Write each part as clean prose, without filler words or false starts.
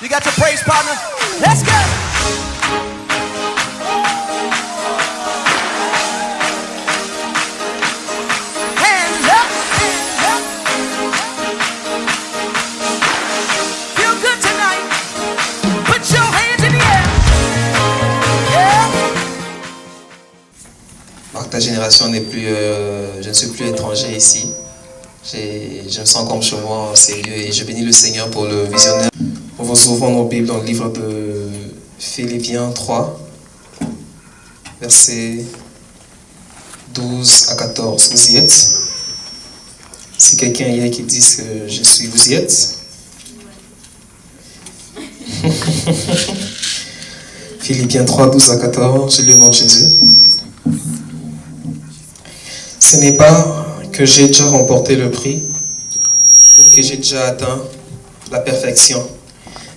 You got your praise partner? Let's go! Hands up, hands up. Feel good tonight. Put your hands in the air. Yeah. Alors que ta génération n'est plus, je ne suis plus étranger ici. Je me sens comme chez moi en ces lieux et je bénis le Seigneur pour le visionnaire. Nous vous ouvrons nos Bibles dans le livre de Philippiens 3, versets 12 à 14. Vous y êtes? Si quelqu'un y est qui dit que je suis, vous y êtes? Philippiens 3, 12 à 14, je lis au nom de Jésus. Ce n'est pas que j'ai déjà remporté le prix ou que j'ai déjà atteint la perfection,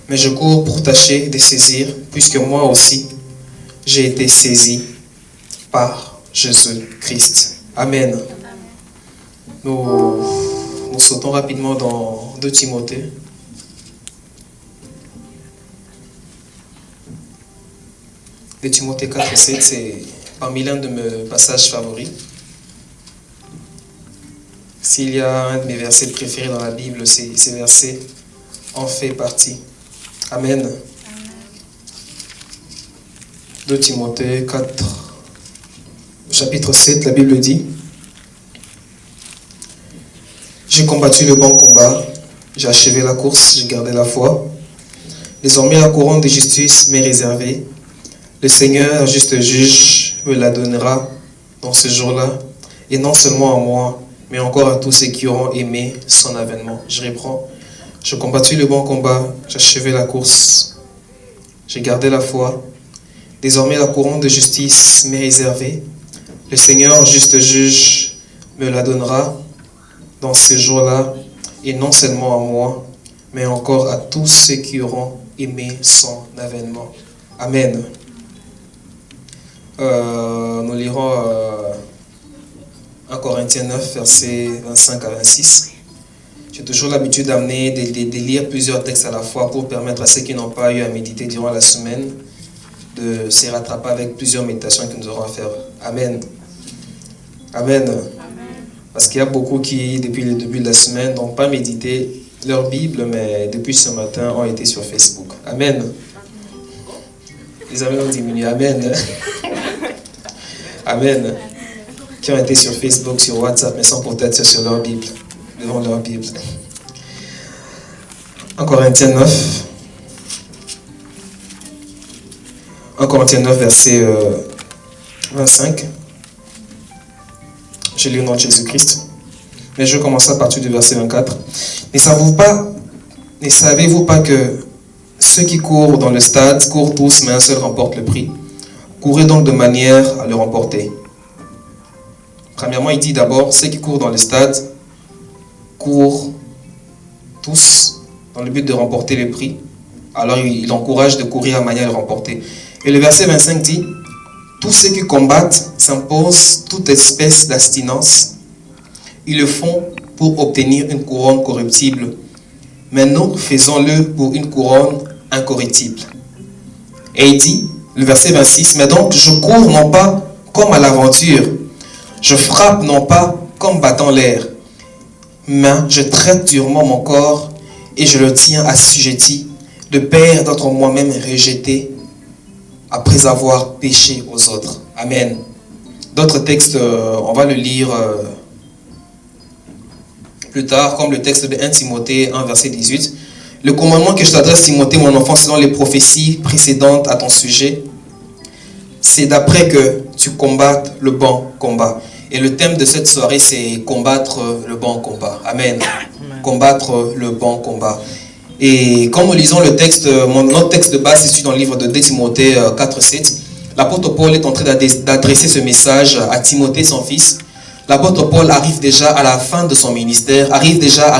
mais je cours pour tâcher de saisir, puisque moi aussi j'ai été saisi par Jésus-Christ. Amen. Nous sautons rapidement dans 2 Timothée. De Timothée 4, 7, c'est parmi l'un de mes passages favoris. S'il y a un de mes versets préférés dans la Bible, ces versets en fait partie. Amen. 2 Timothée 4, chapitre 7, la Bible dit: j'ai combattu le bon combat, j'ai achevé la course, j'ai gardé la foi. Désormais, la couronne de justice m'est réservée. Le Seigneur, juste juge, me la donnera dans ce jour-là, et non seulement à moi, mais encore à tous ceux qui auront aimé son avènement. Je reprends. J'ai combattu le bon combat, j'ai achevé la course, j'ai gardé la foi. Désormais, la couronne de justice m'est réservée. Le Seigneur, juste juge, me la donnera dans ce jour-là, et non seulement à moi, mais encore à tous ceux qui auront aimé son avènement. Amen. Nous lirons 1 Corinthiens 9, versets 25 à 26. J'ai toujours l'habitude d'amener, de lire plusieurs textes à la fois pour permettre à ceux qui n'ont pas eu à méditer durant la semaine de se rattraper avec plusieurs méditations que nous aurons à faire. Amen. Amen. Amen. Parce qu'il y a beaucoup qui, depuis le début de la semaine, n'ont pas médité leur Bible, mais depuis ce matin, ont été sur Facebook. Amen. Les amens ont diminué. Amen. Amen. Qui ont été sur Facebook, sur WhatsApp, mais sans peut-être sur leur Bible, devant leur Bible. 1 Corinthiens 9. 1 Corinthiens 9, verset 25. Je lis au nom de Jésus-Christ. Mais je commence à partir du verset 24. Ne savez-vous pas que ceux qui courent dans le stade courent tous, mais un seul remporte le prix? Courez donc de manière à le remporter. Premièrement, il dit d'abord, ceux qui courent dans le stade courent tous dans le but de remporter le prix. Alors il encourage de courir à manière de le remporter. Et le verset 25 dit, tous ceux qui combattent s'imposent toute espèce d'abstinence. Ils le font pour obtenir une couronne corruptible. Mais nous faisons-le pour une couronne incorruptible. Et il dit, le verset 26, mais donc je cours non pas comme à l'aventure, je frappe non pas comme battant l'air, mais je traite durement mon corps et je le tiens assujetti, de peur d'être moi-même rejeté après avoir péché aux autres. Amen. D'autres textes, on va le lire plus tard, comme le texte de 1 Timothée 1, verset 18. Le commandement que je t'adresse, Timothée, mon enfant, selon les prophéties précédentes à ton sujet, c'est d'après que tu combattes le bon combat. Et le thème de cette soirée, c'est combattre le bon combat. Amen. Combattre le bon combat. Et quand nous lisons le texte, notre texte de base, c'est dans le livre de 2 Timothée 4, 7. L'apôtre Paul est en train d'adresser ce message à Timothée, son fils. L'apôtre Paul arrive déjà à la fin de son ministère, arrivé déjà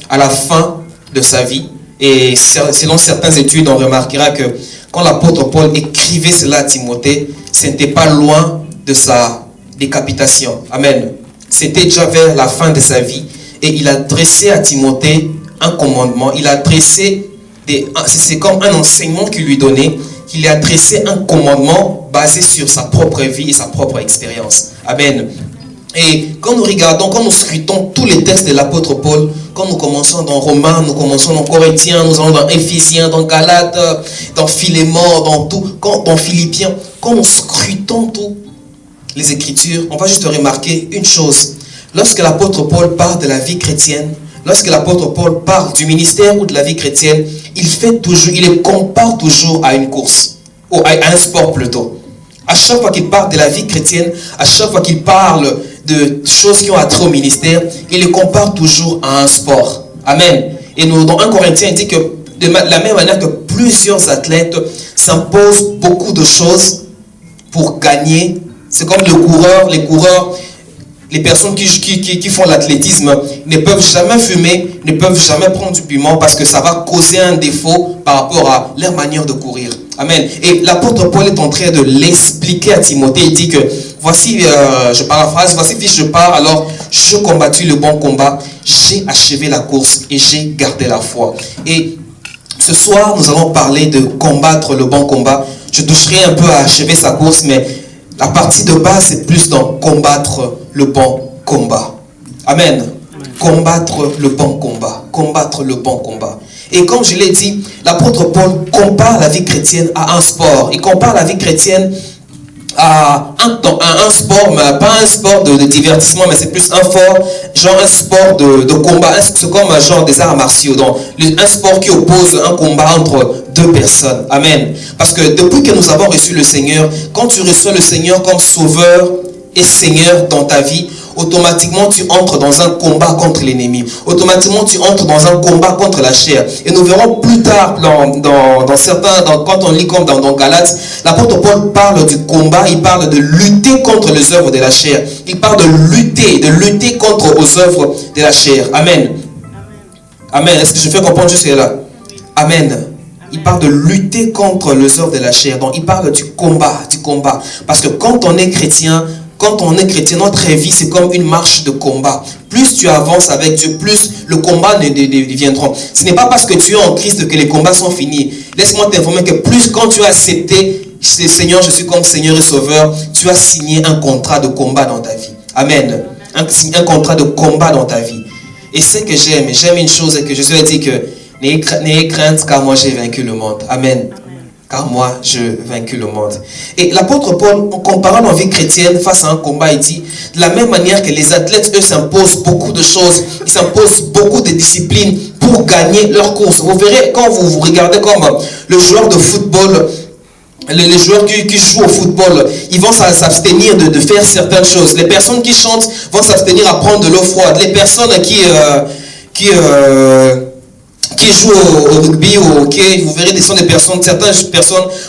à la fin de sa vie. Et selon certaines études, on remarquera que quand l'apôtre Paul écrivait cela à Timothée, ce n'était pas loin de sa décapitation. Amen. C'était déjà vers la fin de sa vie. Et il a adressé à Timothée un commandement. Il a adressé c'est comme un enseignement qu'il lui donnait, qu'il a adressé un commandement basé sur sa propre vie et sa propre expérience. Amen. Et quand nous regardons, quand nous scrutons tous les textes de l'apôtre Paul, quand nous commençons dans Romains, nous commençons dans Corinthiens, nous allons dans Éphésiens, dans Galates, dans Philémon, dans tout, dans Philippiens, quand nous scrutons tous les Écritures, on va juste remarquer une chose. Lorsque l'apôtre Paul parle de la vie chrétienne, lorsque l'apôtre Paul parle du ministère ou de la vie chrétienne, il les compare toujours à une course, ou à un sport plutôt. À chaque fois qu'il parle de la vie chrétienne, à chaque fois qu'il parle de choses qui ont attrait au ministère, il les compare toujours à un sport. Amen. Et nous, dans 1 Corinthiens, il dit que de la même manière que plusieurs athlètes s'imposent beaucoup de choses pour gagner, c'est comme les coureurs, les personnes qui font l'athlétisme ne peuvent jamais fumer, ne peuvent jamais prendre du piment parce que ça va causer un défaut par rapport à leur manière de courir. Amen. Et l'apôtre Paul est en train de l'expliquer à Timothée. Il dit que, voici, je paraphrase, voici fils, je pars, alors je combattis le bon combat, j'ai achevé la course et j'ai gardé la foi. Et ce soir, nous allons parler de combattre le bon combat. Je toucherai un peu à achever sa course, mais la partie de base, c'est plus dans combattre le bon combat. Amen. Combattre le bon combat. Combattre le bon combat. Et comme je l'ai dit, l'apôtre Paul compare la vie chrétienne à un sport. Il compare la vie chrétienne à un sport, mais pas un sport de divertissement, mais c'est plus un sport de combat. C'est comme un genre des arts martiaux. Donc, un sport qui oppose un combat entre deux personnes. Amen. Parce que depuis que nous avons reçu le Seigneur, quand tu reçois le Seigneur comme sauveur et Seigneur dans ta vie, automatiquement tu entres dans un combat contre l'ennemi. Automatiquement tu entres dans un combat contre la chair. Et nous verrons plus tard quand on lit comme dans Galates, l'apôtre Paul parle du combat, il parle de lutter contre les œuvres de la chair. Il parle de lutter contre aux œuvres de la chair. Amen. Amen. Est-ce que je fais comprendre jusque là? Amen. Il parle de lutter contre les œuvres de la chair. Donc il parle du combat. Parce que quand on est chrétien, notre vie, c'est comme une marche de combat. Plus tu avances avec Dieu, plus le combat viendra. Ce n'est pas parce que tu es en Christ que les combats sont finis. Laisse-moi t'informer que plus quand tu as accepté Seigneur, je suis comme Seigneur et Sauveur, tu as signé un contrat de combat dans ta vie. Amen. Un contrat de combat dans ta vie. Et ce que j'aime une chose, et que Jésus a dit que n'ayez crainte car moi j'ai vaincu le monde. Amen. Car moi, je vaincu le monde. Et l'apôtre Paul, en comparant la vie chrétienne face à un combat, il dit, de la même manière que les athlètes, eux, s'imposent beaucoup de choses, ils s'imposent beaucoup de disciplines pour gagner leur course. Vous verrez, quand vous regardez comme le joueur de football, les joueurs qui jouent au football, ils vont s'abstenir de faire certaines choses. Les personnes qui chantent vont s'abstenir à prendre de l'eau froide. Les personnes qui jouent au rugby ou au hockey, vous verrez, certaines personnes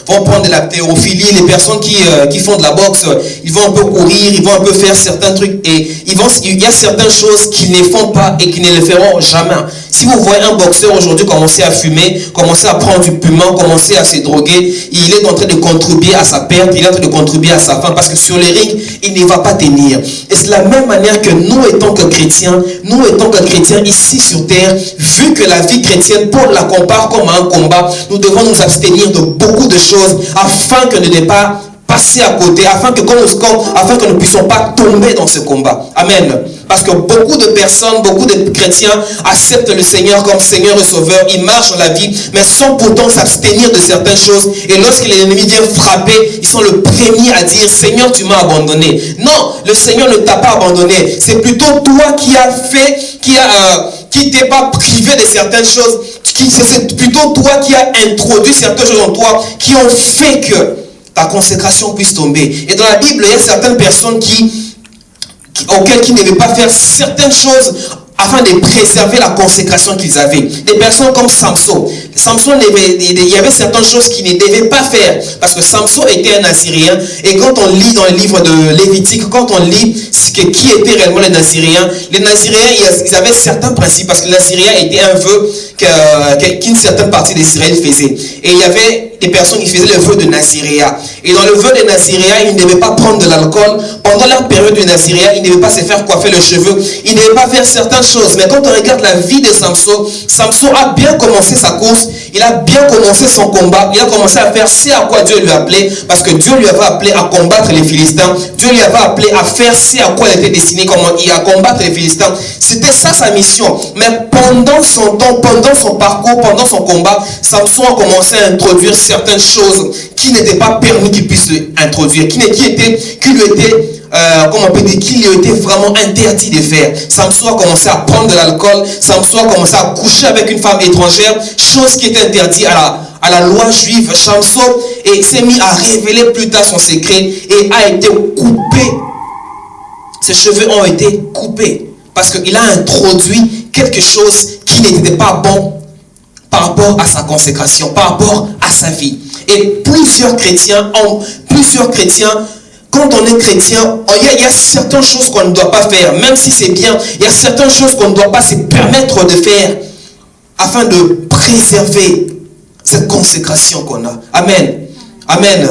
vont prendre de la haltérophilie. Les personnes qui font de la boxe, ils vont un peu courir, ils vont un peu faire certains trucs, et il y a certaines choses qu'ils ne font pas et qu'ils ne le feront jamais. Si vous voyez un boxeur aujourd'hui commencer à fumer, commencer à prendre du piment, commencer à se droguer, il est en train de contribuer à sa perte, il est en train de contribuer à sa fin, parce que sur les rings, il ne va pas tenir. Et c'est de la même manière que nous étant que chrétiens ici sur terre, vu que la vie chrétienne, Paul la compare comme un combat, nous devons nous abstenir de beaucoup de choses afin que ne pas passer à côté, afin que nous ne puissions pas tomber dans ce combat. Amen. Parce que beaucoup de personnes, beaucoup de chrétiens acceptent le Seigneur comme Seigneur et Sauveur, ils marchent dans la vie, mais sans pourtant s'abstenir de certaines choses. Et lorsque l'ennemi vient frapper, ils sont le premier à dire, Seigneur, tu m'as abandonné. Non, le Seigneur ne t'a pas abandonné. C'est plutôt toi qui t'es pas privé de certaines choses. C'est plutôt toi qui as introduit certaines choses en toi qui ont fait que ta consécration puisse tomber. Et dans la Bible, il y a certaines personnes auxquelles qui ne devaient pas faire certaines choses afin de préserver la consécration qu'ils avaient. Des personnes comme Samson. Il y avait certaines choses qu'il ne devait pas faire, parce que Samson était un Naziréen. Et quand on lit dans le livre de Lévitique, quand on lit qui étaient réellement les Naziréens, ils avaient certains principes, parce que le Naziréen était un vœu qu'une certaine partie d'Israël faisait. Et il y avait des personnes qui faisaient le vœu de Naziréa. Et dans le vœu de Naziréa, ils ne devaient pas prendre de l'alcool. Pendant leur période de Naziréa, ils ne devaient pas se faire coiffer le cheveu. Ils ne devaient pas faire certaines chose. Mais quand on regarde la vie de Samson, Samson a bien commencé sa course, il a bien commencé son combat, il a commencé à faire ce à quoi Dieu lui a appelé, parce que Dieu lui avait appelé à combattre les Philistins, Dieu lui avait appelé à faire ce à quoi il était destiné, à combattre les Philistins. C'était ça sa mission. Mais pendant son temps, pendant son parcours, pendant son combat, Samson a commencé à introduire certaines choses qui n'étaient pas permis qu'il puisse introduire, qui lui était vraiment interdit de faire. Samson a commencé à prendre de l'alcool, Samson a commencé à coucher avec une femme étrangère, chose qui était interdite à la loi juive. Samson s'est mis à révéler plus tard son secret et a été coupé. Ses cheveux ont été coupés parce qu'il a introduit quelque chose qui n'était pas bon par rapport à sa consécration, par rapport à sa vie. Et plusieurs chrétiens, quand on est chrétien, il y a certaines choses qu'on ne doit pas faire, même si c'est bien, il y a certaines choses qu'on ne doit pas se permettre de faire afin de préserver cette consécration qu'on a. Amen. Amen.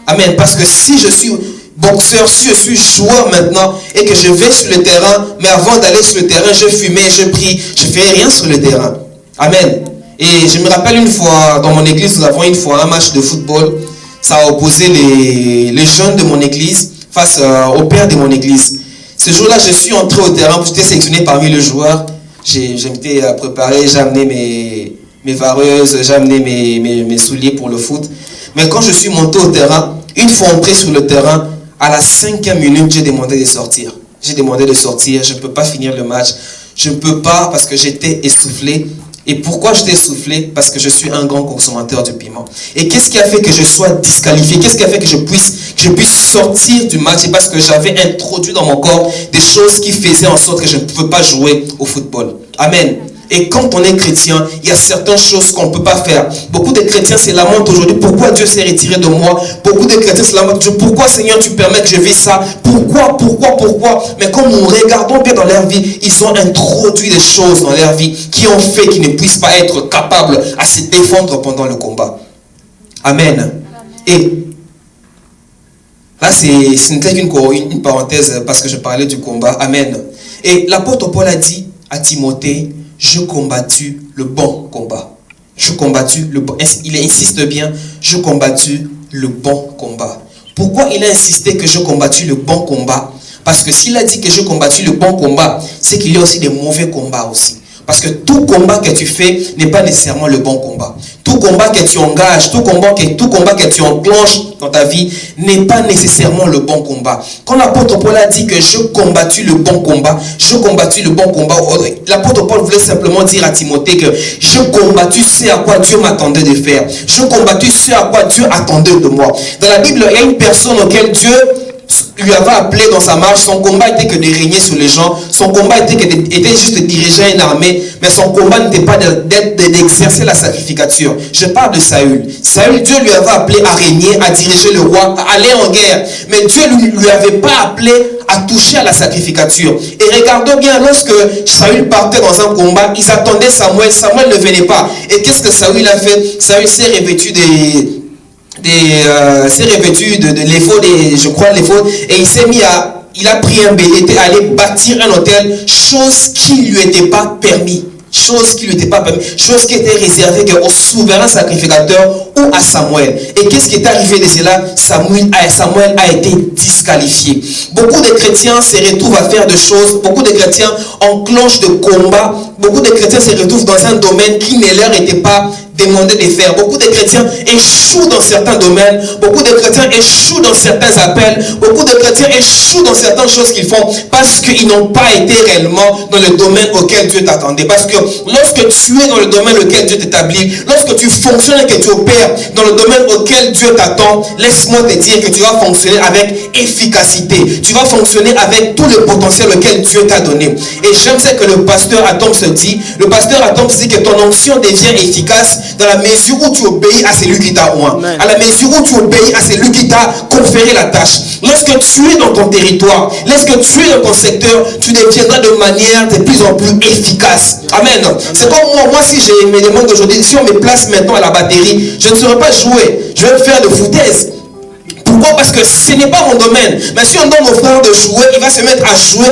Amen. Parce que si je suis boxeur, si je suis joueur maintenant et que je vais sur le terrain, mais avant d'aller sur le terrain, je fumais, je prie, je ne fais rien sur le terrain. Amen. Et je me rappelle une fois, dans mon église, nous avons une fois un match de football. Ça a opposé les jeunes de mon église face au père de mon église. Ce jour-là, je suis entré au terrain, j'étais sélectionné parmi les joueurs. Je m'étais préparé, j'ai amené mes vareuses, j'ai amené mes souliers pour le foot. Mais quand je suis monté au terrain, une fois entré sur le terrain, à la 5e minute, j'ai demandé de sortir. J'ai demandé de sortir, je ne peux pas finir le match. Je ne peux pas parce que j'étais essoufflé. Et pourquoi j'étais essoufflé? Parce que je suis un grand consommateur de piment. Et qu'est-ce qui a fait que je sois disqualifié? Qu'est-ce qui a fait que je puisse sortir du match? C'est parce que j'avais introduit dans mon corps des choses qui faisaient en sorte que je ne pouvais pas jouer au football. Amen. Et quand on est chrétien, il y a certaines choses qu'on ne peut pas faire. Beaucoup de chrétiens se lamentent aujourd'hui. Pourquoi Dieu s'est retiré de moi? Beaucoup de chrétiens se lamentent. Pourquoi Seigneur tu permets que je vis ça? Pourquoi? Mais quand nous regardons bien dans leur vie, ils ont introduit des choses dans leur vie qui ont fait qu'ils ne puissent pas être capables à se défendre pendant le combat. Amen. Et là, ce n'était qu'une parenthèse parce que je parlais du combat. Amen. Et l'apôtre Paul a dit à Timothée, je combattu le bon combat. Je combattu le bon. Il insiste bien, je combattu le bon combat. Pourquoi il a insisté que je combattu le bon combat? Parce que s'il a dit que je combattu le bon combat, c'est qu'il y a aussi des mauvais combats aussi. Parce que tout combat que tu fais n'est pas nécessairement le bon combat. Tout combat que tu engages, tout combat que tu enclenches dans ta vie n'est pas nécessairement le bon combat. Quand l'apôtre Paul a dit que je combattu le bon combat, l'apôtre Paul voulait simplement dire à Timothée que je combattu ce à quoi Dieu m'attendait de faire. Je combattu ce à quoi Dieu attendait de moi. Dans la Bible, il y a une personne auquel Dieu lui avait appelé dans sa marche. Son combat était que de régner sur les gens. Son combat était juste de diriger une armée. Mais son combat n'était pas d'exercer la sacrificature. Je parle de Saül. Saül, Dieu lui avait appelé à régner, à diriger le roi, à aller en guerre. Mais Dieu ne lui avait pas appelé à toucher à la sacrificature. Et regardons bien, lorsque Saül partait dans un combat, ils attendaient Samuel. Samuel ne venait pas. Et qu'est-ce que Saül a fait? Saül s'est revêtu de l'éphod, je crois l'éphod, et il a pris un bélier, était allé bâtir un hôtel, chose qui ne lui était pas permis. Chose qui était réservée au souverain sacrificateur ou à Samuel. Et qu'est-ce qui est arrivé de cela? Samuel a été disqualifié. Beaucoup de chrétiens se retrouvent à faire des choses, beaucoup de chrétiens enclenchent de combats, beaucoup de chrétiens se retrouvent dans un domaine qui ne leur était pas demandé de faire. Beaucoup de chrétiens échouent dans certains domaines, beaucoup de chrétiens échouent dans certains appels, beaucoup de chrétiens échouent dans certaines choses qu'ils font parce qu'ils n'ont pas été réellement dans le domaine auquel Dieu t'attendait. Parce que lorsque tu es dans le domaine auquel Dieu t'établit, lorsque tu fonctionnes et que tu opères dans le domaine auquel Dieu t'attend, laisse-moi te dire que tu vas fonctionner avec efficacité. Tu vas fonctionner avec tout le potentiel auquel Dieu t'a donné. Et j'aime ce que le pasteur Adam se dit. Le pasteur Adam se dit que ton onction devient efficace dans la mesure où tu obéis à celui qui t'a oint. À la mesure où tu obéis à celui qui t'a conféré la tâche. Lorsque tu es dans ton territoire, lorsque tu es dans ton secteur, tu deviendras de manière de plus en plus efficace. Amen. C'est comme moi si je me demande aujourd'hui, si on me place maintenant à la batterie, je ne saurais pas jouer. Je vais faire de foutaise. Pourquoi? parce que ce n'est pas mon domaine. Mais si on donne au frère de jouer, il va se mettre à jouer,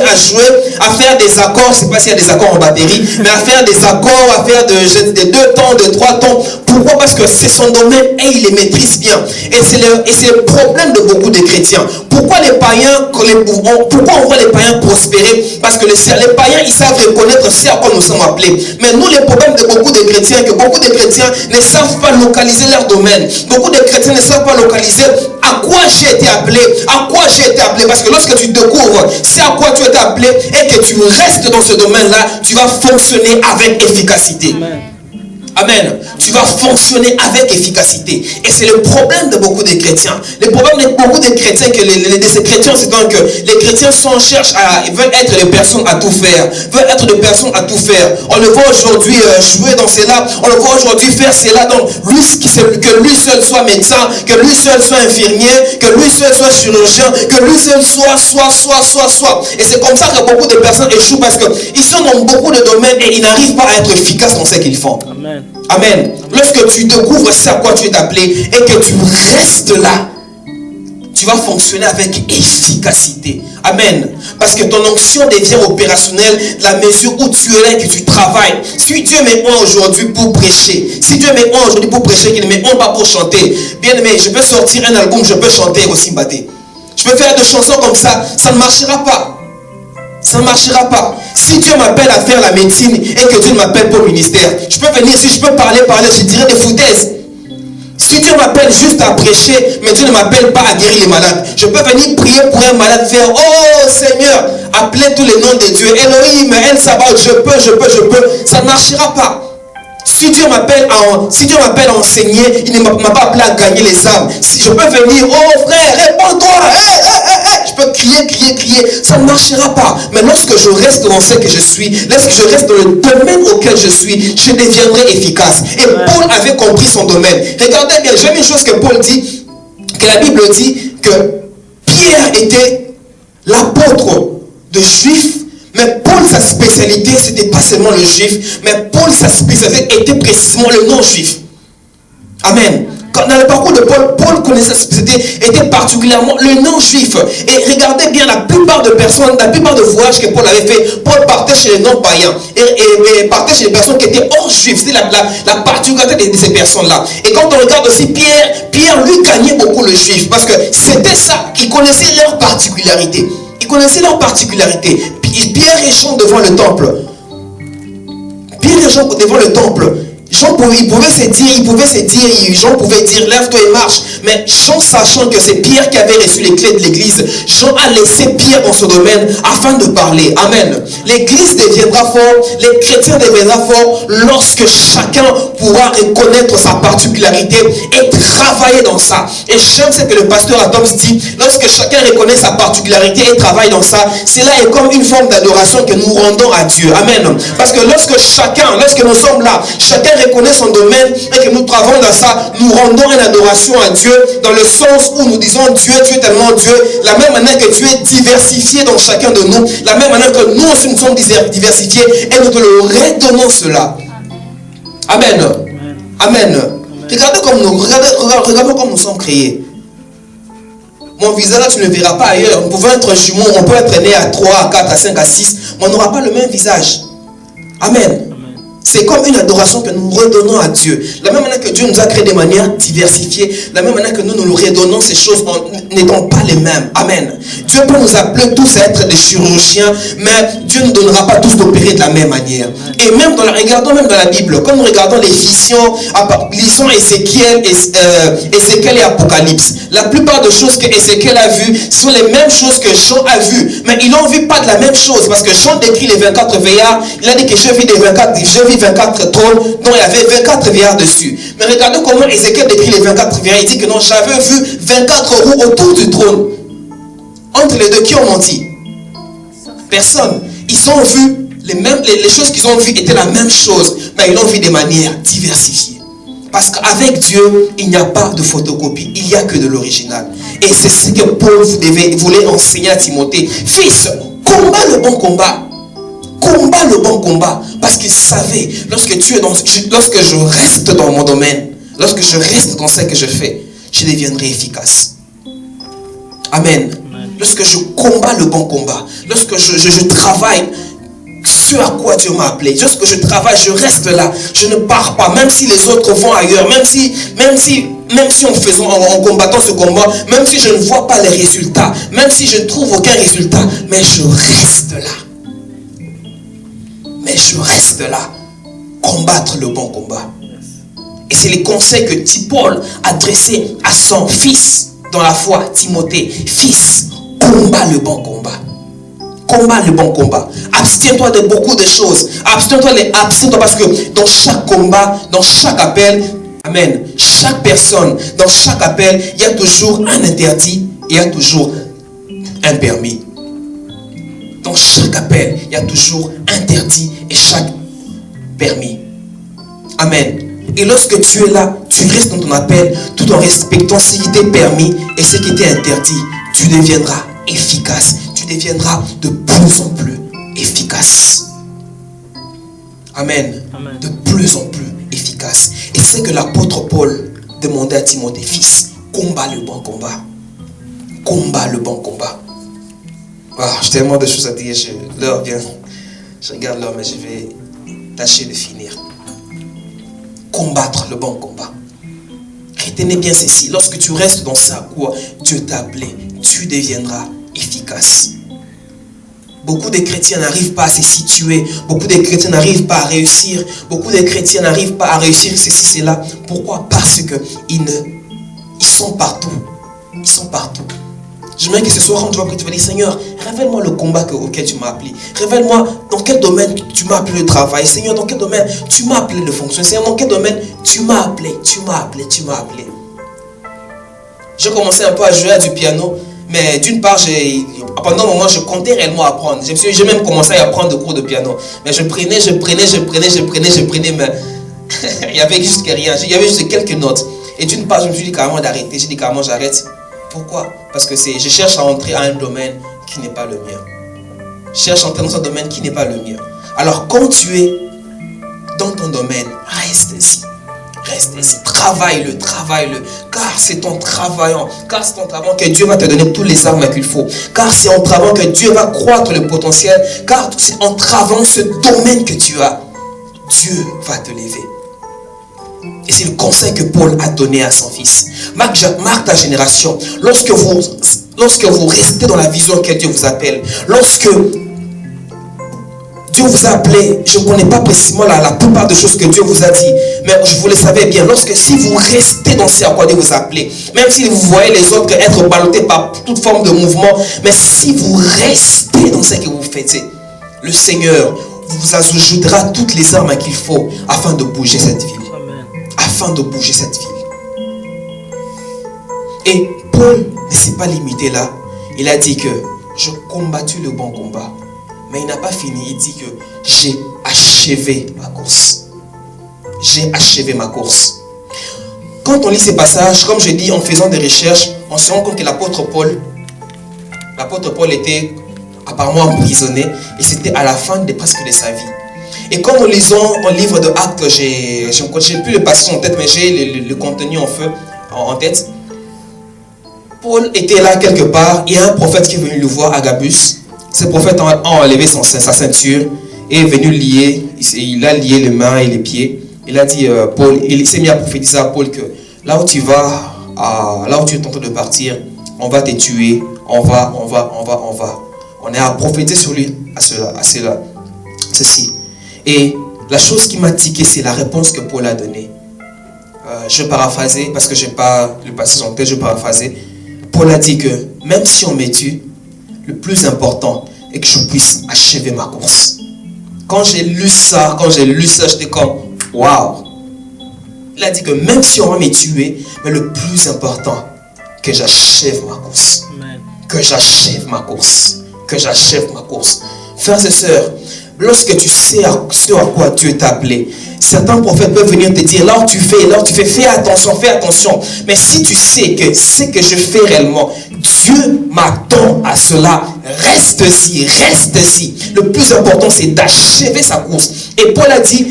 à faire des accords. Je ne sais pas s'il y a des accords en batterie, mais à faire des accords, à faire des 2 temps, de 3 temps. Pourquoi? Parce que c'est son domaine et il les maîtrise bien. Et c'est le problème de beaucoup de chrétiens. Pourquoi les païens, pourquoi on voit les païens prospérer? Parce que les païens, ils savent reconnaître ce à quoi nous sommes appelés. Mais nous, les problèmes de beaucoup de chrétiens, que beaucoup de chrétiens ne savent pas localiser leur domaine. Beaucoup de chrétiens ne savent pas localiser à quoi j'ai été appelé. À quoi j'ai été appelé. Parce que lorsque tu découvres c'est à quoi tu es appelé et que tu restes dans ce domaine-là, tu vas fonctionner avec efficacité. Amen. Amen. Tu vas fonctionner avec efficacité. Et c'est le problème de beaucoup de chrétiens. Le problème de beaucoup de chrétiens, de ces chrétiens, c'est donc que les chrétiens veulent être des personnes à tout faire. Veulent être des personnes à tout faire. On le voit aujourd'hui jouer dans cela. On le voit aujourd'hui faire cela. Donc, que lui seul soit médecin, que lui seul soit infirmier, que lui seul soit chirurgien, que lui seul soit. Et c'est comme ça que beaucoup de personnes échouent parce qu'ils sont dans beaucoup de domaines et ils n'arrivent pas à être efficaces dans ce qu'ils font. Amen. Amen. Lorsque tu découvres ce à quoi tu es appelé et que tu restes là, tu vas fonctionner avec efficacité. Amen. Parce que ton onction devient opérationnelle la mesure où tu es là et que tu travailles. Si Dieu met moi aujourd'hui pour prêcher, si Dieu met moi aujourd'hui pour prêcher, qu'il ne met moi pas pour chanter, bien aimé, je peux sortir un album, je peux chanter aussi Mbaté. Je peux faire des chansons comme ça ne marchera pas. Ça ne marchera pas. Si Dieu m'appelle à faire la médecine et que Dieu ne m'appelle pas au ministère, je peux venir, si je peux parler, je dirais des foutaises. Si Dieu m'appelle juste à prêcher, mais Dieu ne m'appelle pas à guérir les malades, je peux venir prier pour un malade, faire oh Seigneur, appeler tous les noms de Dieu, Elohim, El Sabbath, je peux. Ça ne marchera pas. Si Dieu m'appelle à enseigner, il ne m'a pas appelé à gagner les âmes. Si je peux venir, oh frère, réponds-toi, je peux crier, ça ne marchera pas. Mais lorsque je reste dans ce que je suis, lorsque je reste dans le domaine auquel je suis, je deviendrai efficace. Et Paul avait compris son domaine. Regardez bien, j'aime une chose que Paul dit, que la Bible dit que Pierre était l'apôtre de Juifs. Mais Paul, sa spécialité, ce n'était pas seulement le juif, mais Paul, sa spécialité était précisément le non-juif. Amen. Dans le parcours de Paul, Paul connaissait sa spécialité, était particulièrement le non-juif. Et regardez bien, la plupart de voyages que Paul avait fait, Paul partait chez les non-païens et partait chez les personnes qui étaient hors juifs. C'est la particularité de ces personnes-là. Et quand on regarde aussi Pierre lui gagnait beaucoup le juif, parce que c'était ça, il connaissait leur particularité. Ils connaissaient leur particularité. Pierre et Jean devant le temple. Jean pouvait se dire, Jean pouvait dire, lève-toi et marche. Mais Jean, sachant que c'est Pierre qui avait reçu les clés de l'église, Jean a laissé Pierre dans ce domaine afin de parler. Amen. L'église deviendra fort, les chrétiens deviendront forts lorsque chacun pourra reconnaître sa particularité et travailler dans ça. Et j'aime ce que le pasteur Adams dit, lorsque chacun reconnaît sa particularité et travaille dans ça, cela est comme une forme d'adoration que nous rendons à Dieu. Amen. Parce que lorsque nous sommes là, chacun reconnaît son domaine et que nous travaillons dans ça, nous rendons une adoration à Dieu dans le sens où nous disons Dieu, tu es tellement Dieu, la même manière que tu es diversifié dans chacun de nous, la même manière que nous aussi nous sommes diversifiés et nous te le redonnons cela. Amen. Amen. Regardez comme nous sommes créés. Mon visage là, tu ne le verras pas ailleurs. Nous pouvons être jumeaux, on peut être né à 3, à 4, à 5, à 6, mais on n'aura pas le même visage. Amen. C'est comme une adoration que nous redonnons à Dieu. La même manière que Dieu nous a créés de manière diversifiée, la même manière que nous nous redonnons ces choses en n'étant pas les mêmes. Amen. Dieu peut nous appeler tous à être des chirurgiens, mais Dieu ne donnera pas tous d'opérer de la même manière. Et même regardons même dans la Bible, quand nous regardons les visions, lisons Ézéchiel et Apocalypse, la plupart des choses que Ézéchiel a vues sont les mêmes choses que Jean a vues, mais ils n'ont vu pas de la même chose, parce que Jean décrit les 24 veillards, il a dit que je vis 24 trônes, dont il y avait 24 veillards dessus. Mais regardez comment Ézéchiel décrit les 24 veillards. Il dit que non, j'avais vu 24 roues autour du trône. Entre les deux, qui ont menti? Personne. Ils ont vu les choses qu'ils ont vues étaient la même chose, mais ils l'ont vu de manière diversifiée. Parce qu'avec Dieu, il n'y a pas de photocopie, il n'y a que de l'original. Et c'est ce que Paul voulait enseigner à Timothée. Fils, combat le bon combat. Combat le bon combat. Parce qu'il savait, lorsque je reste dans mon domaine, lorsque je reste dans ce que je fais, je deviendrai efficace. Amen. Lorsque je combats le bon combat, lorsque je travaille ce à quoi Dieu m'a appelé, lorsque je travaille, je reste là, je ne pars pas, même si les autres vont ailleurs, même si en combattant ce combat, même si je ne vois pas les résultats, même si je ne trouve aucun résultat, mais je reste là. Mais je reste là, combattre le bon combat. Et c'est les conseils que Paul a adressés à son fils dans la foi, Timothée. Fils, combat le bon combat. Combat le bon combat. Abstiens-toi de beaucoup de choses. Abstiens-toi parce que dans chaque combat, dans chaque appel, amen, chaque personne, dans chaque appel, il y a toujours un interdit et il y a toujours un permis. Dans chaque appel, il y a toujours interdit et chaque permis. Amen. Et lorsque tu es là, tu restes dans ton appel tout en respectant ce qui t'est permis et ce qui t'est interdit. Tu deviendras efficace. Tu deviendras de plus en plus efficace. Amen. Amen. De plus en plus efficace. Et c'est que l'apôtre Paul demandait à Timothée, fils, combat le bon combat. Combat le bon combat. Ah, j'ai tellement de choses à dire. L'heure vient. Je regarde l'heure, mais je vais tâcher de finir. Combattre le bon combat. Retenez bien ceci. Lorsque tu restes dans ça, quoi Dieu t'a appelé, tu deviendras efficace. Beaucoup de chrétiens n'arrivent pas à se situer. Beaucoup de chrétiens n'arrivent pas à réussir. Beaucoup de chrétiens n'arrivent pas à réussir ceci, cela. Pourquoi? Parce que ils sont partout. Ils sont partout. J'aimerais que ce soir, quand tu vas prier, tu vas dire, Seigneur, révèle-moi le combat auquel tu m'as appelé. Révèle-moi dans quel domaine tu m'as appelé le travail. Seigneur, dans quel domaine tu m'as appelé de fonctionner. Seigneur, dans quel domaine tu m'as appelé. J'ai commencé un peu à jouer à du piano. Mais d'une part, pendant un moment, je comptais réellement apprendre. J'ai même commencé à apprendre des cours de piano. Mais je prenais, mais il n'y avait juste rien. Il y avait juste quelques notes. Et d'une part, je me suis dit carrément d'arrêter. J'ai dit carrément, j'arrête. Pourquoi? Parce que je cherche à entrer à un domaine qui n'est pas le mien. Je cherche à entrer dans un domaine qui n'est pas le mien. Alors, quand tu es dans ton domaine, reste-y. Reste-y. Travaille-le. Car c'est en travaillant que Dieu va te donner tous les armes qu'il faut. Car c'est en travaillant que Dieu va croître le potentiel. Car c'est en travaillant ce domaine que tu as, Dieu va te lever. Et c'est le conseil que Paul a donné à son fils. Marque ta génération. Lorsque vous restez dans la vision que Dieu vous appelle, lorsque Dieu vous a appelé, je ne connais pas précisément la plupart des choses que Dieu vous a dit, mais vous le savez bien, si vous restez dans ce à quoi Dieu vous a appelé, même si vous voyez les autres être ballottés par toute forme de mouvement, mais si vous restez dans ce que vous faites, le Seigneur vous ajoutera toutes les armes qu'il faut afin de bouger cette ville. Afin de bouger cette ville. Et Paul ne s'est pas limité là. Il a dit que je combattu le bon combat. Mais il n'a pas fini. Il dit que j'ai achevé ma course. J'ai achevé ma course. Quand on lit ces passages, comme je dis, en faisant des recherches, on se rend compte que l'apôtre Paul était apparemment emprisonné. Et c'était à la fin presque de sa vie. Et quand nous lisons dans le livre de Actes, j'ai plus le passage en tête, mais j'ai le contenu en tête. Paul était là quelque part. Il y a un prophète qui est venu le voir, Agabus. Ce prophète a enlevé sa ceinture et est venu lier. Il a lié les mains et les pieds. Il a dit, Paul, il s'est mis à prophétiser à Paul que là où tu vas, là où tu es en train de partir, on va te tuer. On va. On est à prophétiser sur lui à cela. Ceci. Et la chose qui m'a tiqué, c'est la réponse que Paul a donnée. Je vais paraphraser, parce que je n'ai pas le passage en tête, je vais paraphraser. Paul a dit que même si on me tue, le plus important est que je puisse achever ma course. Quand j'ai lu ça, j'étais comme, waouh. Il a dit que même si on va me tuer, mais le plus important, que j'achève ma course. Amen. Que j'achève ma course. Frères et sœurs, lorsque tu sais ce à quoi Dieu t'a appelé, certains prophètes peuvent venir te dire, là où tu fais, fais attention. Mais si tu sais que ce que je fais réellement, Dieu m'attend à cela, reste-y. Le plus important, c'est d'achever sa course. Et Paul a dit,